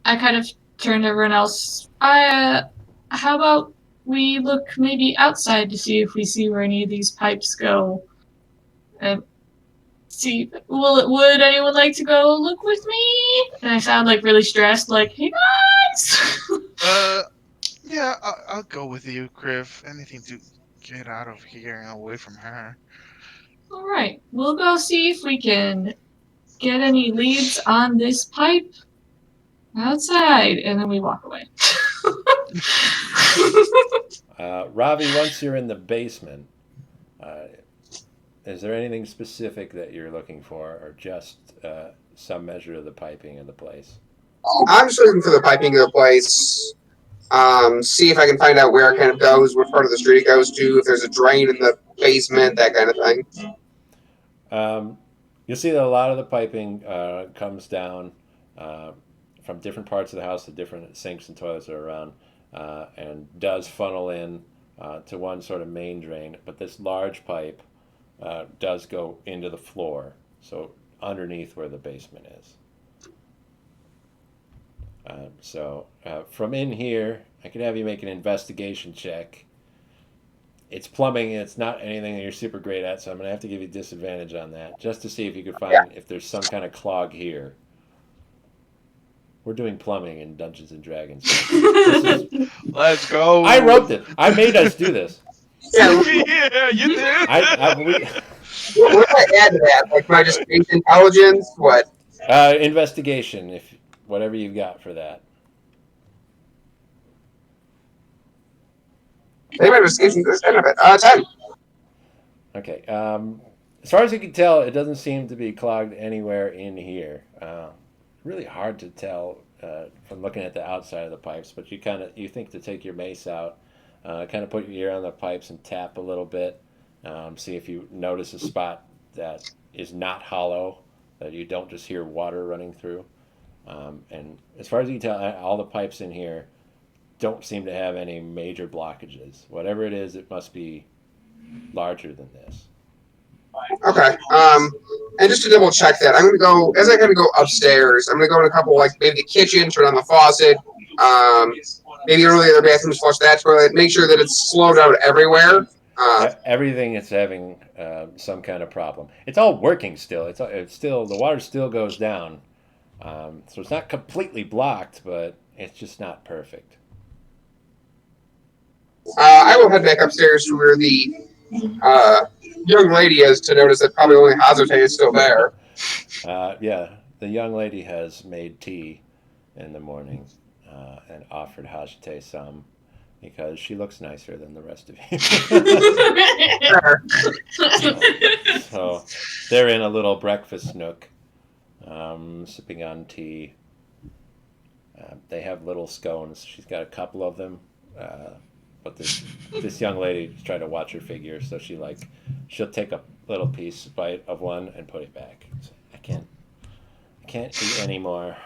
kind of turned to everyone else. How about we look maybe outside to see if we see where any of these pipes go? See, would anyone like to go look with me? And I sound like really stressed, like, hey guys! Yeah, I'll go with you, Criff. Anything to get out of here and away from her. Alright, we'll go see if we can get any leads on this pipe outside, and then we walk away. Ravi, once you're in the basement, is there anything specific that you're looking for, or just some measure of the piping of the place? I'm just looking for the piping of the place. See if I can find out where it kind of goes, what part of the street it goes to, if there's a drain in the basement, that kind of thing. You'll see that a lot of the piping comes down from different parts of the house. The different sinks and toilets are around, and does funnel in to one sort of main drain. But this large pipe does go into the floor, so underneath where the basement is. So from in here, I could have you make an investigation check. It's plumbing. And it's not anything that you're super great at, so I'm gonna have to give you disadvantage on that, just to see if you could Yeah. find if there's some kind of clog here. We're doing plumbing in Dungeons and Dragons. Let's go. I wrote this. I made us do this. Yeah, Yeah, you did. what do I add to that? Like, can I just base intelligence? What? Investigation, if whatever you've got for that. Maybe investigation to this end of it. 10. Okay. As far as you can tell, it doesn't seem to be clogged anywhere in here. Really hard to tell from looking at the outside of the pipes, but you think to take your mace out, kind of put your ear on the pipes and tap a little bit, see if you notice a spot that is not hollow, that you don't just hear water running through. And as far as you can tell, all the pipes in here don't seem to have any major blockages. Whatever it is, it must be larger than this. Okay. And just to double check that, I'm gonna go as I kind of go upstairs. I'm gonna go in a couple, like maybe the kitchen, turn on the faucet. Maybe one of the other bathrooms, flush that toilet. Make sure that it's slowed out everywhere. Everything is having some kind of problem. It's all working still. It's still the water still goes down, so it's not completely blocked, but it's just not perfect. I will head back upstairs to where the young lady is to notice that probably only Hazote is still there. Yeah, the young lady has made tea in the morning and offered Hajite some because she looks nicer than the rest of you. So they're in a little breakfast nook, sipping on tea. They have little scones. She's got a couple of them. But this young lady is trying to watch her figure, so she'll take a little bite of one and put it back. So I can't eat anymore.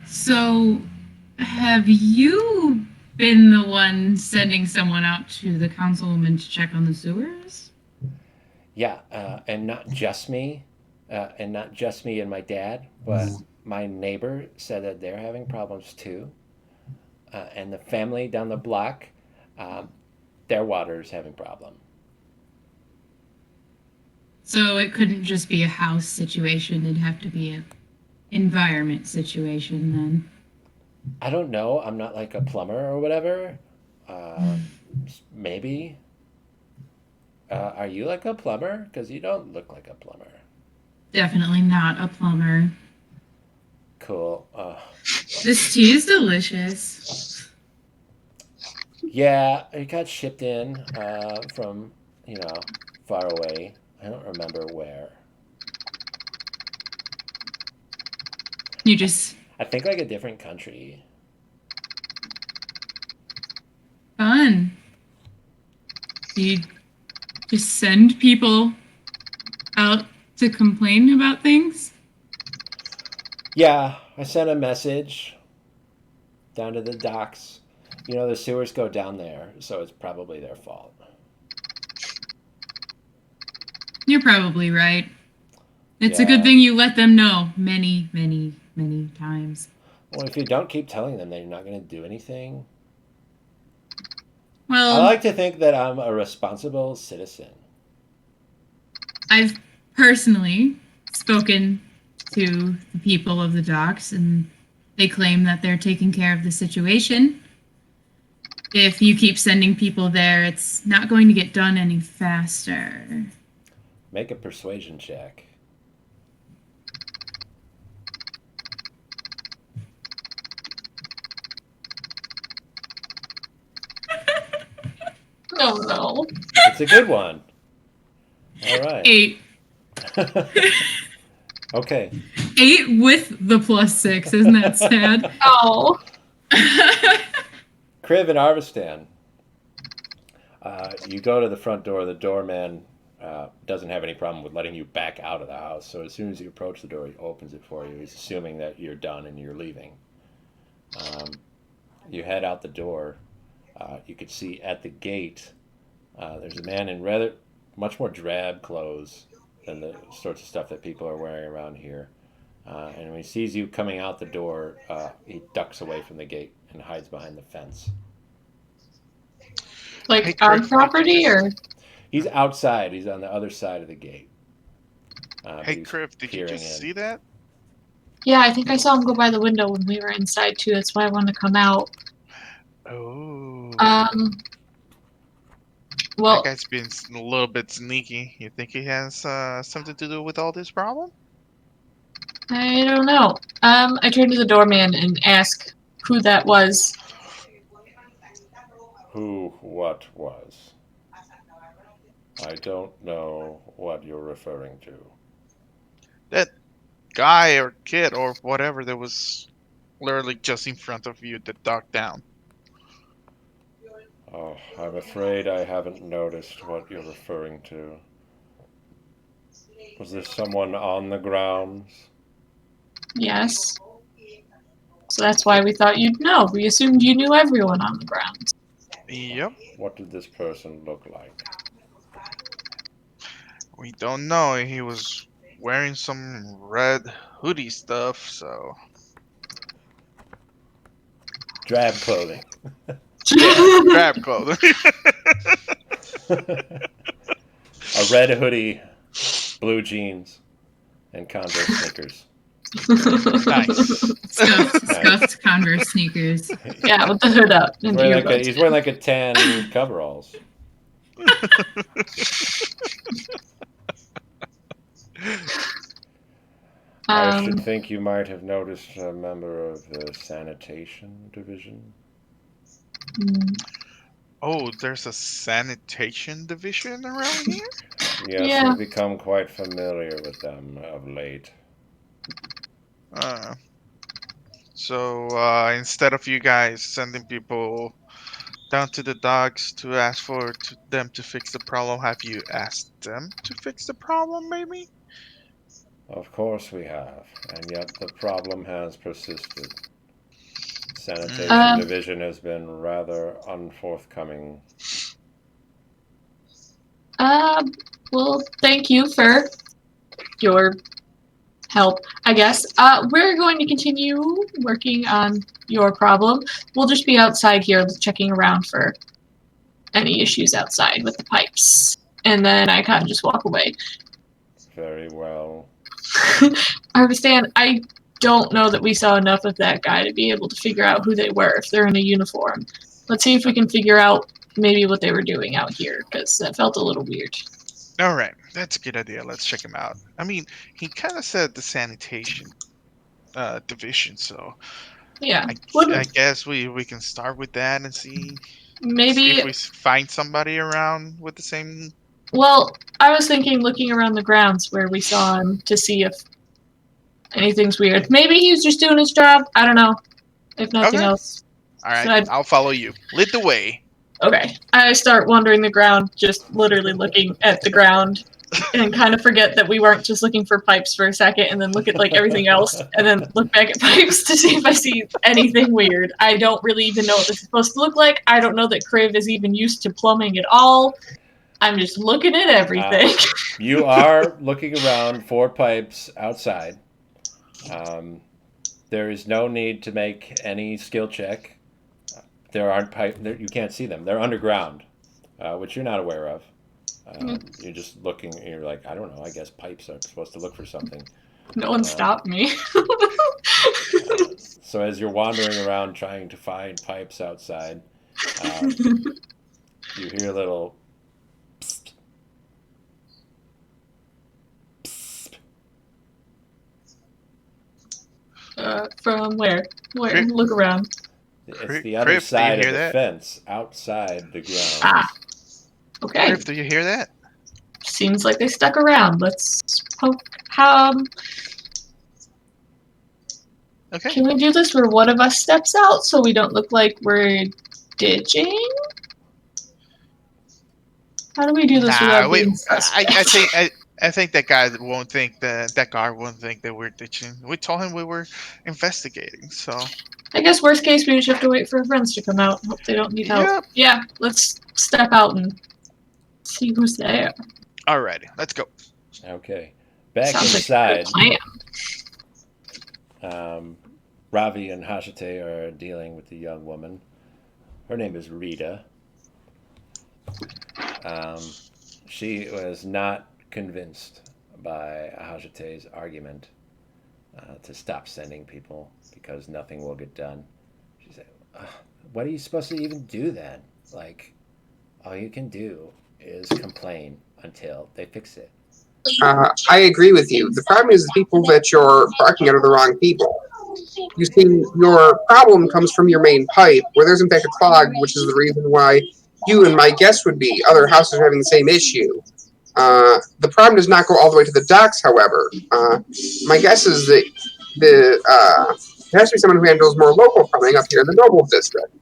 So, have you been the one sending someone out to the councilwoman to check on the sewers? Yeah, and not just me, and my dad, but my neighbor said that they're having problems too. And the family down the block, their water is having problem. So it couldn't just be a house situation, it'd have to be an environment situation then. I don't know. I'm not like a plumber or whatever. Maybe. Are you like a plumber? Because you don't look like a plumber. Definitely not a plumber. Cool. This tea is delicious. Yeah, it got shipped in from, far away. I don't remember where. You just... I think like a different country. Fun. You just send people out to complain about things? Yeah, I sent a message down to the docks. The sewers go down there, so it's probably their fault. You're probably right. It's a Yeah. good thing you let them know many, many, many times. Well, if you don't keep telling them, they're not going to do anything. Well, I like to think that I'm a responsible citizen. I've personally spoken to the people of the docks, and they claim that they're taking care of the situation. If you keep sending people there, it's not going to get done any faster. Make a persuasion check. Oh no. It's a good one. All right. 8. Okay. 8 with the +6. Isn't that sad? Oh. Kriv and Arvistan. You go to the front door. The doorman doesn't have any problem with letting you back out of the house. So as soon as you approach the door, he opens it for you. He's assuming that you're done and you're leaving. You head out the door. You could see at the gate, there's a man in rather much more drab clothes than the sorts of stuff that people are wearing around here. And when he sees you coming out the door, he ducks away from the gate and hides behind the fence. Like Hey, on Griff, property or? He's outside. He's on the other side of the gate. Hey, He's Griff, did you peering just in. see that? Yeah, I think I saw him go by the window when we were inside too. That's why I wanted to come out. Oh. Well, That guy's been a little bit sneaky. You think he has something to do with all this problem? I don't know. I turned to the doorman and asked who that was. Who, what was? I don't know what you're referring to. That guy or kid or whatever that was literally just in front of you that ducked down. Oh, I'm afraid I haven't noticed what you're referring to. Was there someone on the grounds? Yes. So that's why we thought you'd know. We assumed you knew everyone on the grounds. Yep. What did this person look like? We don't know. He was wearing some red hoodie stuff, so. Drab clothing. Yeah, drab clothing. A red hoodie, blue jeans, and Converse sneakers. Nice. Scuffed Converse sneakers. Yeah, with the hood up and earbuds. He's wearing like a tan coveralls. I should think you might have noticed a member of the sanitation division. Oh, there's a sanitation division around here? Yes, Yeah. we've become quite familiar with them of late. So instead of you guys sending people down to the docks to ask for them to fix the problem, have you asked them to fix the problem, maybe? Of course we have, and yet the problem has persisted. Sanitation division has been rather unforthcoming. Well, thank you for your help, I guess. We're going to continue working on your problem. We'll just be outside here checking around for any issues outside with the pipes. And then I kind of just walk away. Very well. I understand. I don't know that we saw enough of that guy to be able to figure out who they were if they're in a uniform. Let's see if we can figure out maybe what they were doing out here, because that felt a little weird. All right, that's a good idea. Let's check him out. I mean, he kind of said the sanitation division, so Yeah. I guess we can start with that and see Maybe. if we find somebody around with the same. Well, I was thinking looking around the grounds where we saw him to see if anything's weird. Maybe he's just doing his job. I don't know. If nothing else. All right, I'll follow you. Lead the way. Okay. I start wandering the ground, just literally looking at the ground, and kind of forget that we weren't just looking for pipes for a second, and then look at like everything else, and then look back at pipes to see if I see anything weird. I don't really even know what this is supposed to look like. I don't know that Kriv is even used to plumbing at all. I'm just looking at everything. You are looking around for pipes outside. There is no need to make any skill check. There aren't pipes. You can't see them. They're underground, which you're not aware of. You're just looking. You're like, I don't know. I guess pipes are supposed to look for something. No one stopped me. So as you're wandering around trying to find pipes outside, you hear a little. Psst. Psst. From where? Where? Look around. It's the other side of the fence, outside the grounds. Ah. Okay. Griff, do you hear that? Seems like they stuck around. Let's poke. Okay. Can we do this where one of us steps out so we don't look like we're ditching? How do we do this without being suspect? I think that guy won't think that guard won't think that we're ditching. We told him we were investigating, so. I guess worst case we just have to wait for our friends to come out. Hope they don't need help. Yep. Yeah, let's step out and see who's there. Alrighty, let's go. Okay. Back Sounds inside, like a good Ravi and Hashite are dealing with the young woman. Her name is Rita. She was not convinced by Hajate's argument to stop sending people because nothing will get done. She said, "What are you supposed to even do then? Like, all you can do is complain until they fix it." I agree with you. The problem is the people that you're barking at are the wrong people. You see, your problem comes from your main pipe, where there's in fact a clog, which is the reason why you and my guess would be other houses are having the same issue. The problem does not go all the way to the docks, however. My guess is that there has to be someone who handles more local plumbing up here in the Noble District.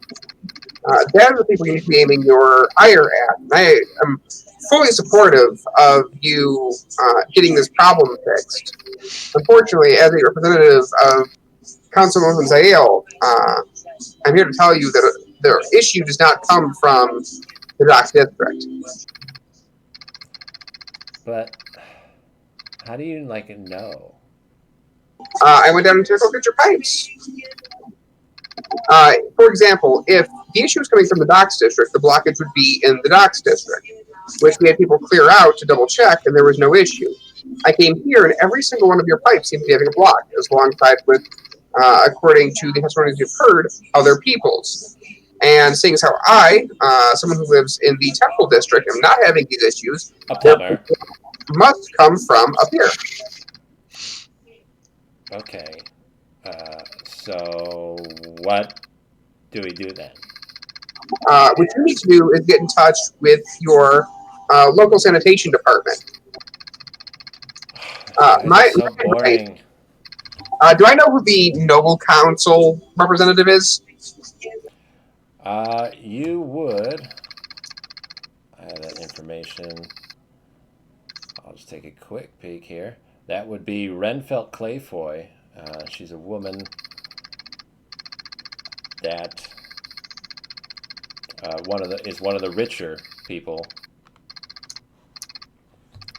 They're the people you need to be aiming your ire at. And I am fully supportive of you getting this problem fixed. Unfortunately, as a representative of Councilwoman Ziella, I'm here to tell you that the issue does not come from the Docks District. But how do you know? I went down to go get your pipes. For example, if the issue is coming from the Docks District, the blockage would be in the Docks District, which we had people clear out to double check, and there was no issue. I came here, and every single one of your pipes seemed to be having a block, as alongside with, according to the testimonies you've heard, other people's. And seeing as how I, someone who lives in the Temple District, am not having these issues, A plumber. must come from up here. Okay. So what do we do then? What you need to do is get in touch with your local sanitation department. So boring. Do I know who the Noble Council representative is? You would. I have that information. I'll just take a quick peek here. That would be Renfelt Clayfoy. She's a woman that is one of the richer people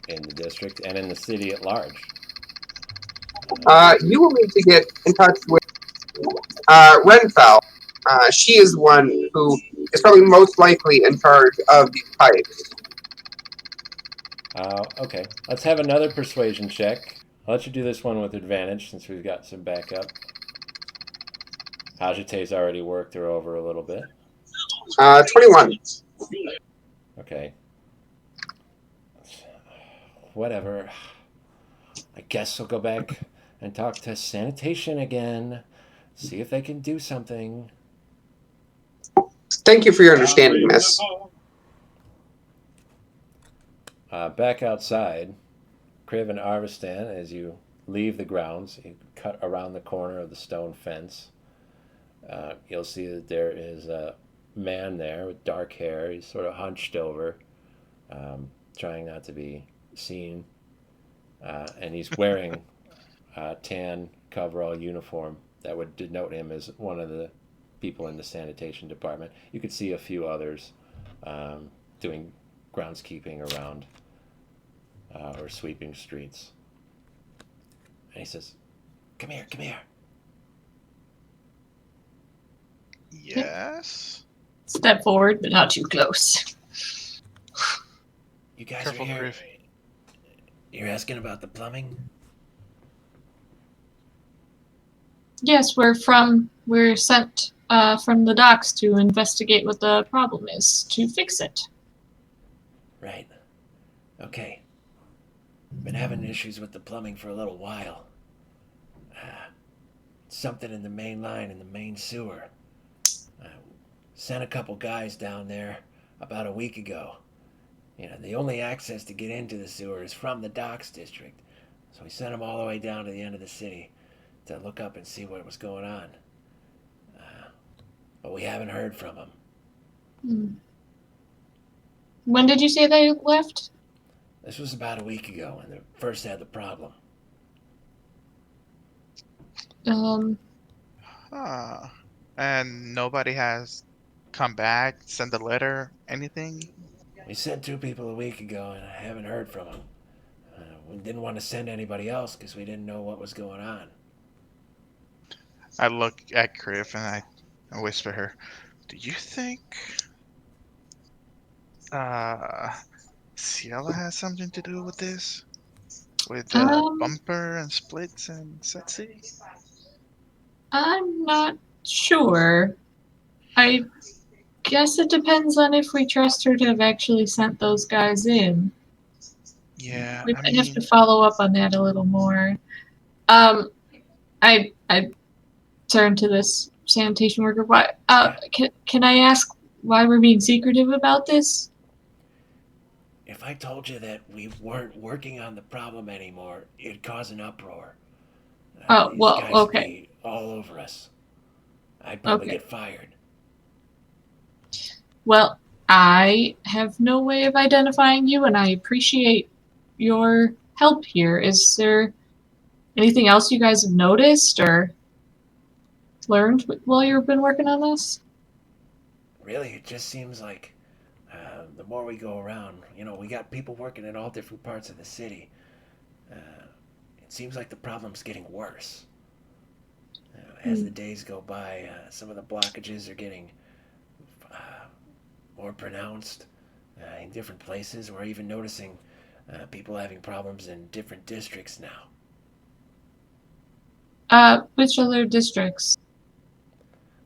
in the district and in the city at large. You will need to get in touch with Renfell. She is the one who is probably most likely in charge of these pipes. Okay, let's have another persuasion check. I'll let you do this one with advantage since we've got some backup. Hajate's already worked her over a little bit. 21. Okay. Whatever. I guess we'll go back and talk to sanitation again. See if they can do something. Thank you for your understanding, miss. Back outside, Kriv and Arvistan, as you leave the grounds, you cut around the corner of the stone fence. You'll see that there is a man there with dark hair. He's sort of hunched over, trying not to be seen. And he's wearing a tan coverall uniform that would denote him as one of the people in the sanitation department. You could see a few others doing groundskeeping around or sweeping streets. And he says, come here. Yes. Step forward, but not too close. You guys Careful, are here. Griff. You're asking about the plumbing? Yes, we're sent from the docks to investigate what the problem is, to fix it. Right. Okay. Been having issues with the plumbing for a little while. Something in the main line in the main sewer. Sent a couple guys down there about a week ago. You know, the only access to get into the sewer is from the Docks District. So we sent them all the way down to the end of the city to look up and see what was going on. But we haven't heard from them. When did you say they left? This was about a week ago when they first had the problem. And nobody has come back, send a letter, anything? We sent 2 people a week ago and I haven't heard from them. We didn't want to send anybody else because we didn't know what was going on. I look at Griff and I whisper her, do you think Ziella has something to do with this? With Um, bumper and splits and sutsy? I'm not sure. I guess it depends on if we trust her to have actually sent those guys in. Yeah, We I might have to mean, follow up on that a little more. Um, I turn to this sanitation worker. Why? Yeah. Can I ask why we're being secretive about this? If I told you that we weren't working on the problem anymore, it'd cause an uproar. Oh, These well, guys would okay, be all over us. I'd probably okay. get fired. Well, I have no way of identifying you, and I appreciate your help here. Is there anything else you guys have noticed or learned while you've been working on this? Really, it just seems like the more we go around, we got people working in all different parts of the city. Uh, it seems like the problem's getting worse. As Hmm. the days go by, some of the blockages are getting uh, more pronounced in different places. We're even noticing people having problems in different districts now. Which other districts?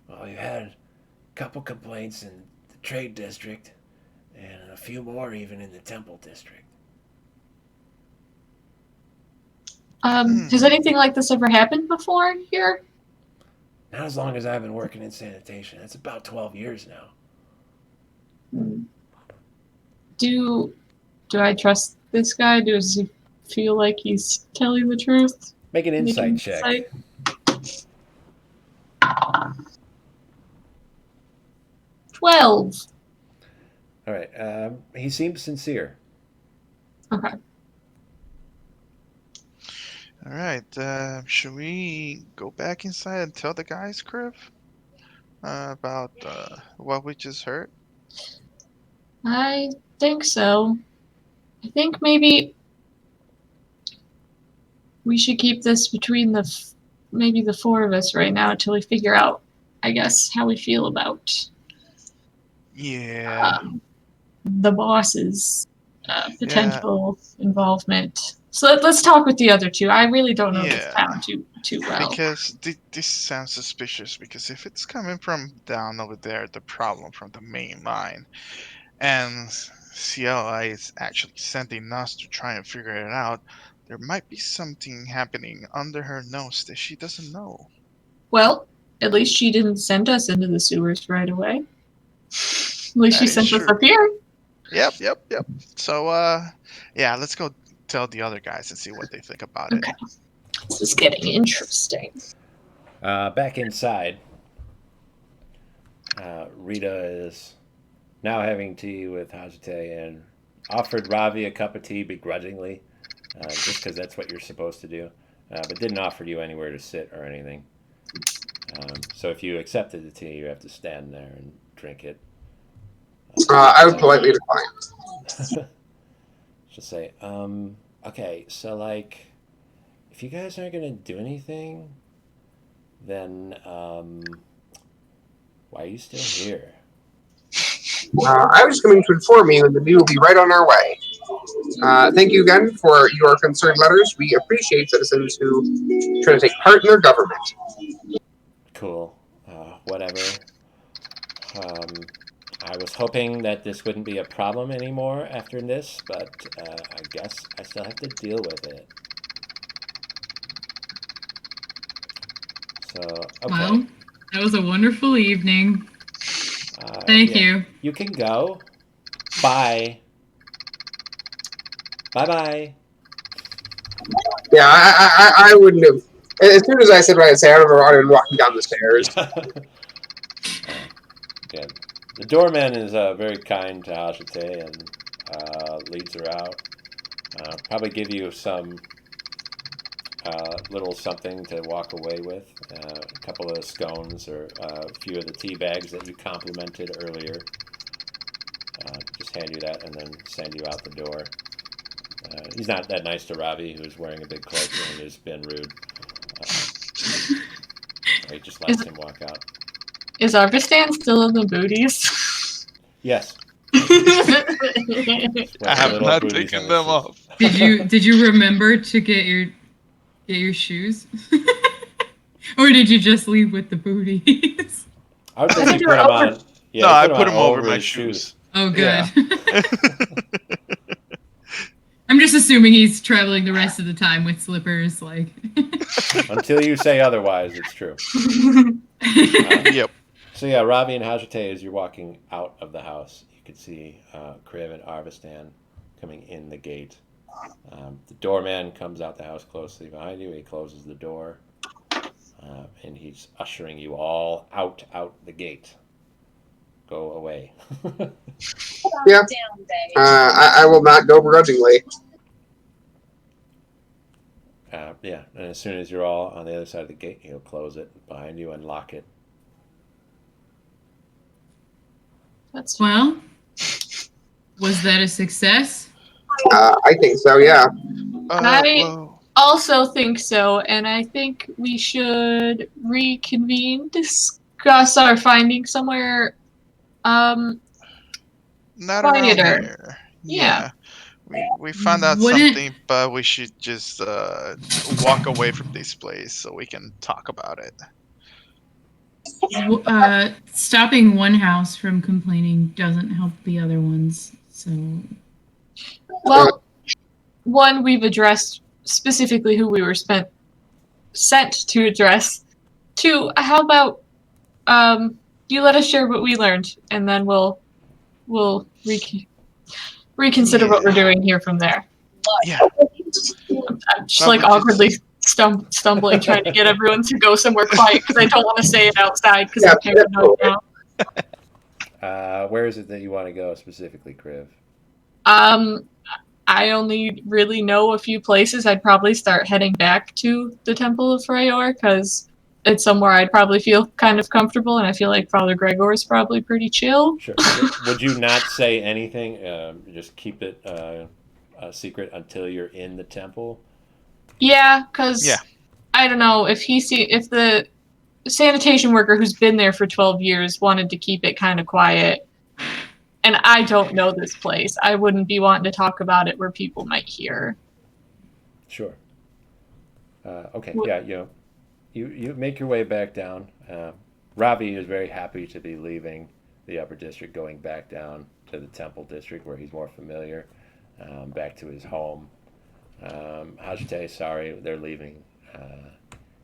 Well, we've had a couple complaints in the trade district, and a few more even in the temple district. Has hmm. anything like this ever happened before here? Not as long as I've been working in sanitation. It's about 12 years now. Hmm. Do I trust this guy? Does he feel like he's telling the truth? Make an insight Making check. insight? 12. All right. He seems sincere. Okay. All right. Should we go back inside and tell the guys, Criv, about what we just heard? I think so. I think maybe we should keep this between maybe the four of us right now until we figure out, I guess, how we feel about Yeah. um, the boss's Yeah. potential involvement. So let's talk with the other two. I really don't know this Yeah. town too well. Because this sounds suspicious. Because if it's coming from down over there, the problem from the main line, and CLI is actually sending us to try and figure it out, there might be something happening under her nose that she doesn't know. Well, at least she didn't send us into the sewers right away. At least she That is sent us true. up here. Yep. So, yeah, let's go tell the other guys and see what they think about it. Okay, this is getting interesting. Back inside, Rita is now having tea with Hajite and offered Ravi a cup of tea begrudgingly, just because that's what you're supposed to do, but didn't offer you anywhere to sit or anything. So if you accepted the tea, you have to stand there and drink it. I would politely decline. Just say, okay, so like, if you guys aren't gonna do anything, then why are you still here? I was coming to inform you that we will be right on our way. Thank you again for your concerned letters. We appreciate citizens who try to take part in their government. Cool. Whatever. I was hoping that this wouldn't be a problem anymore after this, but I guess I still have to deal with it. So, okay. Well, that was a wonderful evening. Thank Yeah. you. You can go. Bye. Bye-bye. Yeah, I wouldn't have. As soon as I said what I'd say, I don't know. I'd have been walking down the stairs. Yeah. The doorman is very kind to Hajite and leads her out. Probably give you some little something to walk away with. A couple of scones or a few of the tea bags that you complimented earlier. Just hand you that and then send you out the door. He's not that nice to Ravi, who's wearing a big cloak and has been rude. So he just lets him walk out. Is Arvistan still in the booties? Yes. I have Little not booties taken on them the off. Did you remember to get your shoes? Or did you just leave with the booties? I would I think think you they put were them over. on. Yeah, No, you I put put them them over over my his shoes. Oh, good. Yeah. I'm just assuming he's traveling the rest of the time with slippers, like. Until you say otherwise, it's true. Yep. So yeah, Ravi and Hajate, as you're walking out of the house, you can see Kriv and Arvistan coming in the gate. The doorman comes out the house closely behind you. He closes the door, and he's ushering you all out the gate. Go away. Yeah. I will not go begrudgingly. Yeah, and as soon as you're all on the other side of the gate, he'll close it behind you and lock it. That's Well, was that a success? I think so, yeah. Well, also think so, and I think we should reconvene, discuss our findings somewhere not around quieter. here. Yeah. We found out Wouldn't- something, but we should just walk away from this place so we can talk about it. Stopping one house from complaining doesn't help the other ones. So Well, one, we've addressed specifically who we were sent to address. Two, how about you let us share what we learned, and then we'll reconsider what we're doing here from there. Yeah. I'm just Well, like we just- awkwardly stumbling, trying to get everyone to go somewhere quiet because I don't want to say it outside because Yeah, I'm paranoid now. Where is it that you want to go specifically, Kriv? I only really know a few places. I'd probably start heading back to the Temple of Freyjar because it's somewhere I'd probably feel kind of comfortable, and I feel like Father Gregor is probably pretty chill. Sure. Would you not say anything? Just keep it a secret until you're in the temple? Yeah, because Yeah. I don't know if if the sanitation worker who's been there for 12 years wanted to keep it kind of quiet, and I don't know this place, I wouldn't be wanting to talk about it where people might hear. Sure. Okay. Yeah. You make your way back down. Ravi is very happy to be leaving the upper district, going back down to the Temple district where he's more familiar, back to his home. Hajate, sorry, they're leaving.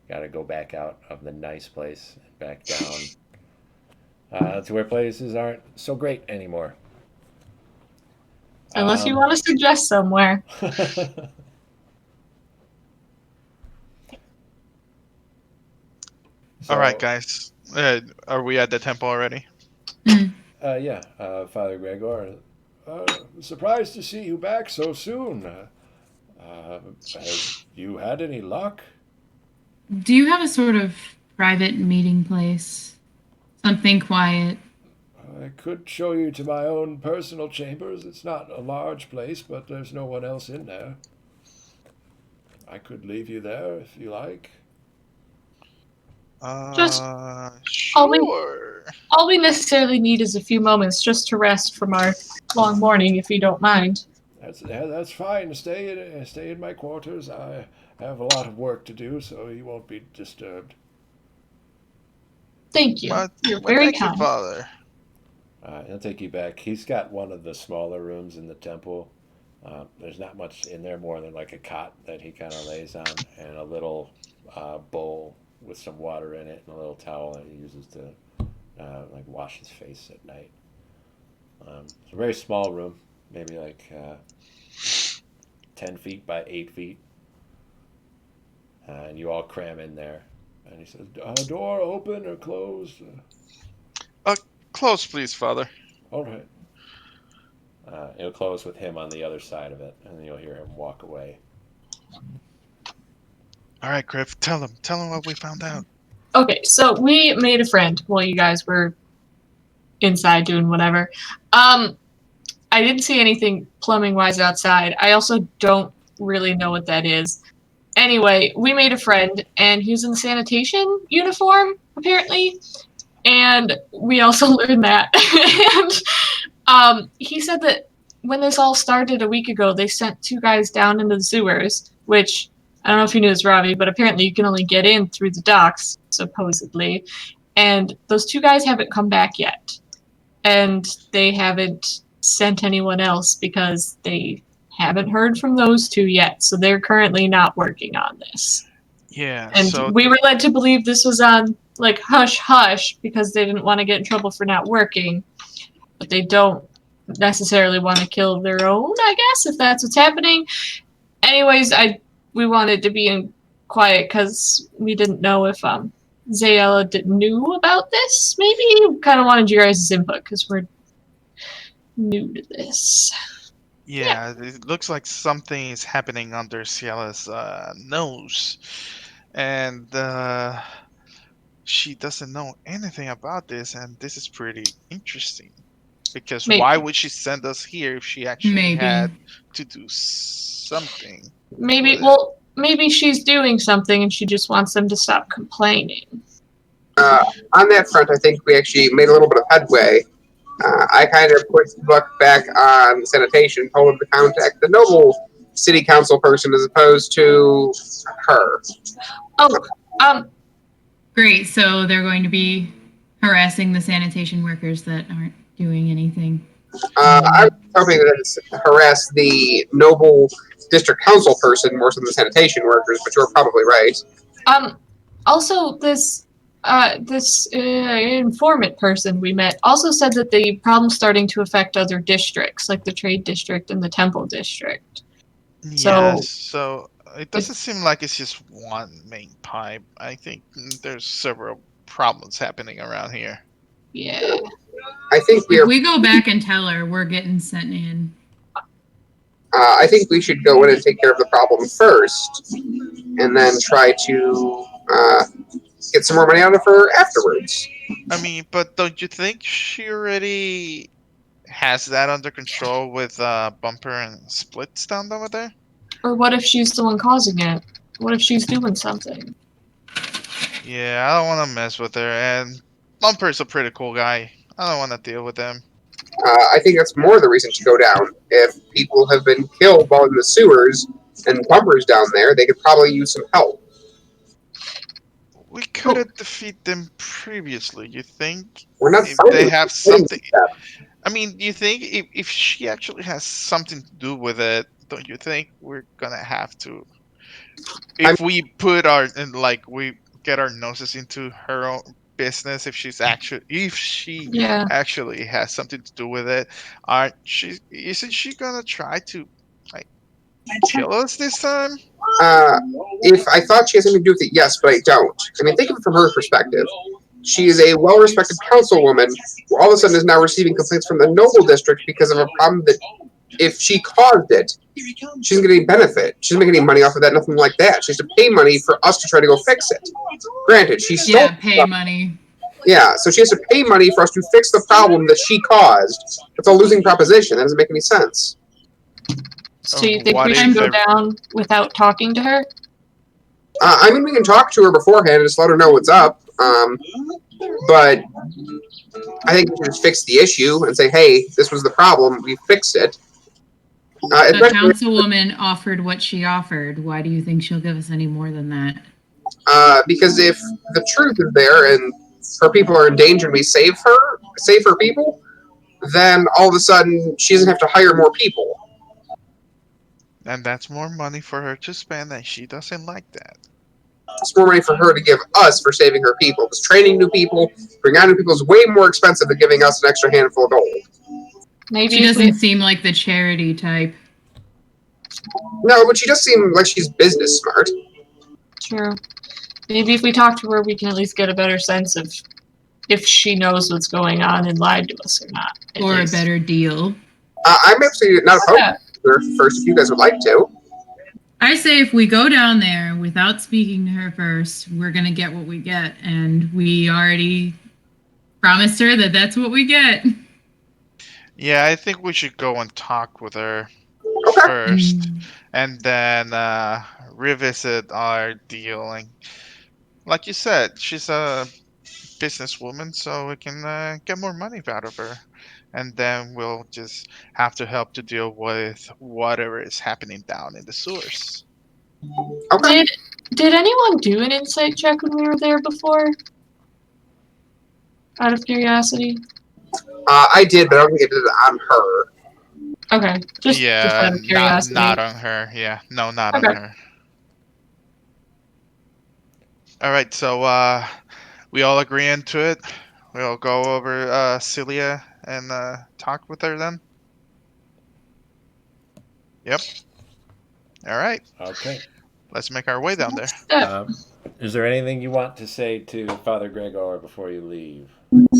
Got to go back out of the nice place and back down to where places aren't so great anymore. Unless you want to suggest somewhere. All right, guys. Are we at the temple already? Yeah, Father Gregor. Surprised to see you back so soon. Have you had any luck? do you have a sort of private meeting place? Something quiet? I could show you to my own personal chambers. It's not a large place, but there's no one else in there. I could leave you there if you like. Just- Sure. All we necessarily need is a few moments just to rest from our long morning, if you don't mind. That's fine. Stay in my quarters. I have a lot of work to do, so you won't be disturbed. Thank you. Well, You're very thank you, kind. Father. He'll take you back. He's got one of the smaller rooms in the temple. There's not much in there more than like a cot that he kind of lays on and a little bowl with some water in it and a little towel that he uses to like wash his face at night. It's a very small room, maybe like 10 feet by 8 feet. And you all cram in there. And he says, door open or closed? Close, please, Father. All right. It'll close with him on the other side of it, and then you'll hear him walk away. All right, Griff. Tell him what we found out. Okay, so we made a friend while you guys were inside doing whatever. I didn't see anything plumbing-wise outside. I also don't really know what that is. Anyway, we made a friend, and he was in the sanitation uniform, apparently. And we also learned that. And He said that when this all started a week ago, they sent 2 guys down into the sewers, which I don't know if you knew this, Ravi, but apparently you can only get in through the docks, supposedly. And those 2 guys haven't come back yet. And they haven't sent anyone else because they haven't heard from those 2 yet. So they're currently not working on this. Yeah. And So we were led to believe this was on, like, hush hush because they didn't want to get in trouble for not working. But they don't necessarily want to kill their own, I guess, if that's what's happening. Anyways, we wanted to be in quiet because we didn't know if Ziella knew about this. Maybe kind of wanted your guys' input because we're new to this. yeah, it looks like something is happening under Ciella's nose, and she doesn't know anything about this, and this is pretty interesting. Because Maybe. why would she send us here if she actually Maybe. had to do something? Maybe, What- well, maybe she's doing something and she just wants them to stop complaining. On that front, I think we actually made a little bit of headway. I kind of pushed Buck back on sanitation, told him to contact the noble city council person as opposed to her. Oh, Great. So they're going to be harassing the sanitation workers that aren't doing anything. I was hoping that it's harass the noble district council person more so than the sanitation workers, but you're probably right. Also, this informant person we met also said that the problem's starting to affect other districts, like the trade district and the temple district. Yeah, so it doesn't seem like it's just one main pipe. I think there's several problems happening around here. Yeah. I think If we go back and tell her, we're getting sent in. I think we should go in and take care of the problem first, and then try to get some more money out of her afterwards. I mean, but don't you think she already has that under control with Bumper and Splits down over there? Or what if she's the one causing it? What if she's doing something? Yeah, I don't want to mess with her, and Bumper's a pretty cool guy. I don't want to deal with him. I think that's more the reason to go down. If people have been killed while in the sewers and Bumper's down there, they could probably use some help. We could have defeated them previously, you think? We're not If fighting. they have we're something. fighting I mean, do you think if she actually has something to do with it, don't you think we're gonna have to? If we put our we get our noses into her own business, if she Yeah. actually has something to do with it, isn't she gonna try to kill us this time? If I thought she has something to do with it, yes, but I don't. I mean, think of it from her perspective. She is a well-respected councilwoman who all of a sudden is now receiving complaints from the noble district because of a problem that, if she caused it, she doesn't get any benefit. She doesn't make any money off of that, nothing like that. She has to pay money for us to try to go fix it. Granted, she stole Yeah, pay money. Yeah, so she has to pay money for us to fix the problem that she caused. It's a losing proposition. That doesn't make any sense. So you think What we if should go every- down without talking to her? I mean, we can talk to her beforehand and just let her know what's up. But I think we should just fix the issue and say, hey, this was the problem. We fixed it. The Especially, councilwoman offered what she offered. Why do you think she'll give us any more than that? because if the truth is there and her people are in danger and we save her people, then all of a sudden she doesn't have to hire more people. And that's more money for her to spend, and she doesn't like that. It's more money for her to give us for saving her people. Because training new people, bringing on new people is way more expensive than giving us an extra handful of gold. Maybe She if we, doesn't seem like the charity type. No, but she does seem like she's business smart. true. Maybe if we talk to her, we can at least get a better sense of if she knows what's going on and lied to us or not. at Or a least. better deal. I'm absolutely not opposed Yeah. to her first if you guys would like to. I say if we go down there without speaking to her first, we're going to get what we get. And we already promised her that that's what we get. Yeah, I think we should go and talk with her Okay. first, Mm. and then revisit our deal. And like you said, she's a businesswoman, so we can get more money out of her. and then we'll just have to help to deal with whatever is happening down in the sewers. Okay. Did anyone do an insight check when we were there before? Out of curiosity. I did, but I don't think I did it on her. Okay, just out of curiosity. not on her. Yeah, no, not on Okay. her. All right, so we all agree into it. We'll go over Ziella and talk with her then. Yep. All right. Okay. Let's make our way down there. Step. Is there anything you want to say to Father Gregor before you leave?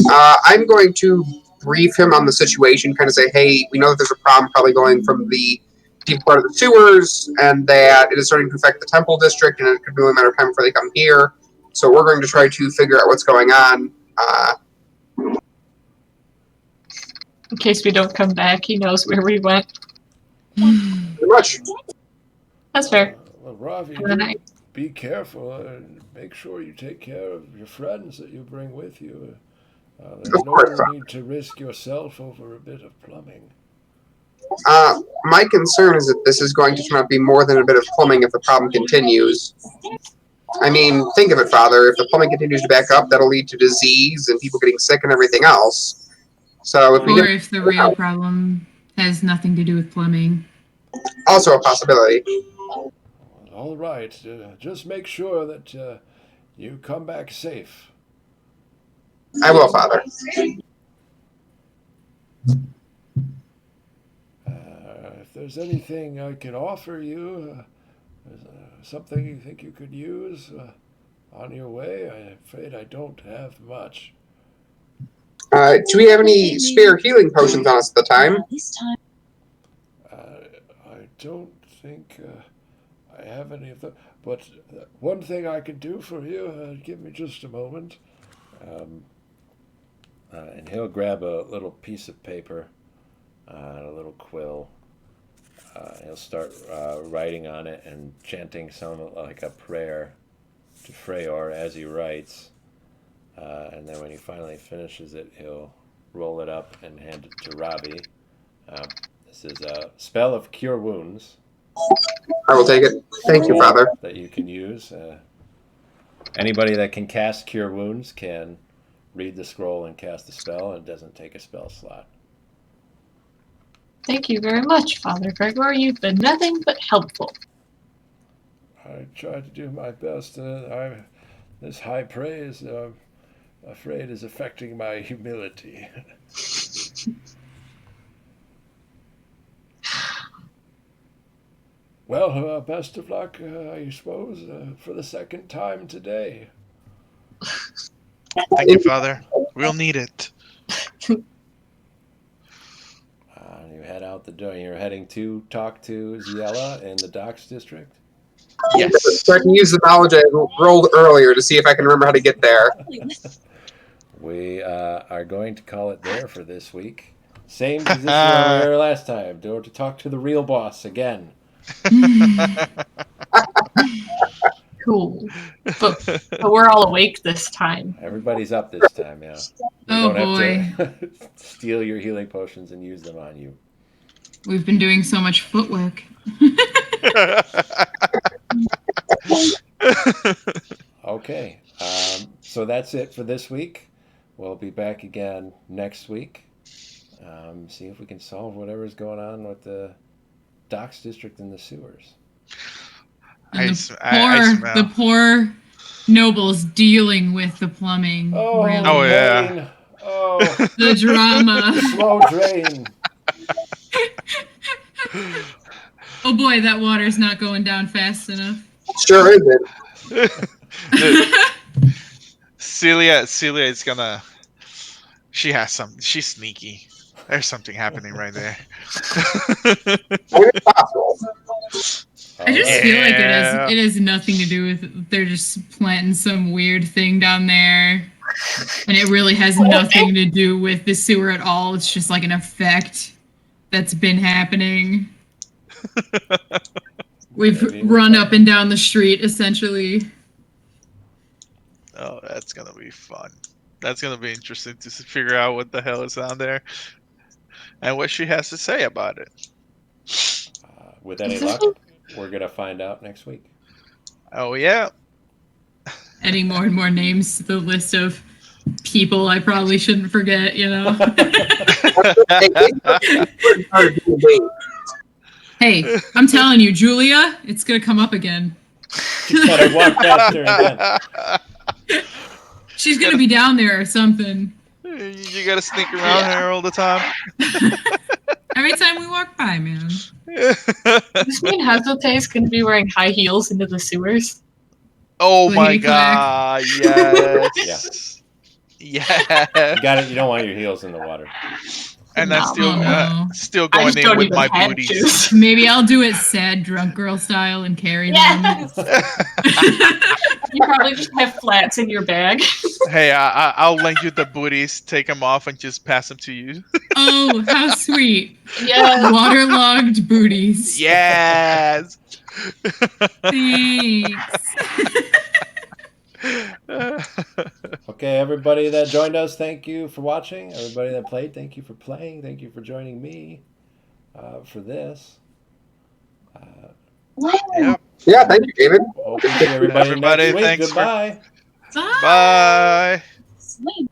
I'm going to brief him on the situation, kind of say, hey, we know that there's a problem probably going from the deep part of the sewers, and that it is starting to affect the Temple District, and it could be only a matter of time before they come here. So we're going to try to figure out what's going on. In case we don't come back, he knows where we went. Pretty much. That's fair. Well, Ravi, And then be careful and make sure you take care of your friends that you bring with you. There's Of course. no need to risk yourself over a bit of plumbing. My concern is that this is going to turn out to be more than a bit of plumbing if the problem continues. I mean, think of it, Father. If the plumbing continues to back up, that'll lead to disease and people getting sick and everything else. So if we Or if the real problem has nothing to do with plumbing. also a possibility. All right, just make sure that you come back safe. I will, Father. If there's anything I can offer you, something you think you could use on your way, I'm afraid I don't have much. Do we have any spare healing potions on us at the time? I don't think I have any of them, but one thing I can do for you, give me just a moment. And he'll grab a little piece of paper and a little quill. He'll start writing on it and chanting some like a prayer to Freyjar as he writes. And then when he finally finishes it, he'll roll it up and hand it to Ravi. This is a spell of Cure Wounds. I will take it. Thank you, Father. That you can use. Anybody that can cast Cure Wounds can read the scroll and cast a spell, and it doesn't take a spell slot. Thank you very much, Father Gregor. You've been nothing but helpful. I try to do my best. This high praise, afraid, is affecting my humility. Well, best of luck, I suppose, for the second time today. Thank you, Father. We'll need it. You head out the door. You're heading to talk to Ziella in the Docks District? Yes. So I can use the knowledge I rolled earlier to see if I can remember how to get there. We are going to call it there for this week. Same position where we were last time. To talk to the real boss again. Cool. But we're all awake this time. Everybody's up this time, yeah. We Oh, don't have to steal your healing potions and use them on you. We've been doing so much footwork. Okay, so that's it for this week. We'll be back again next week. See if we can solve whatever's going on with the Docks District and the sewers. And the poor nobles dealing with the plumbing. Oh, really. Oh, yeah. Rain. Oh, The drama. slow drain. Oh boy, that water's not going down fast enough. Sure isn't. Ziella is gonna. She's sneaky. There's something happening right there. It's possible. I just feel like Yeah. it has nothing to do with they're just planting some weird thing down there. And it really has nothing to do with the sewer at all. It's just like an effect that's been happening. We've run up and down the street, essentially. Oh, that's gonna be fun. That's gonna be interesting to figure out what the hell is down there. and what she has to say about it. With any luck, we're gonna find out next week. Oh yeah. Adding more and more names to the list of people I probably shouldn't forget, you know? Hey, I'm telling you, Julia, it's gonna come up again. You gotta walk past her again. She's gonna be down there or something. You gotta sneak around her all the time. Every time we walk by, man. Does this mean Hazeltay is going to be wearing high heels into the sewers? Oh my Clickety clack. god, yes. Yeah. You got it. You don't want your heels in the water. And I'm Phenomenal. still I going just in don't with even my have booties. shoes. Maybe I'll do it sad drunk girl style and carry them. Yes! You probably just have flats in your bag. Hey, I'll lend you the booties, take them off, and just pass them to you. Oh, how sweet. Yeah. Waterlogged booties. Yes. Thanks. Okay, everybody that joined us, thank you for watching. Everybody that played, thank you for playing. Thank you for joining me for this. Yep. Yeah, thank you, David. Hope to see everybody, Everybody, next week. thanks for- Goodbye. Bye. Bye. Sweet.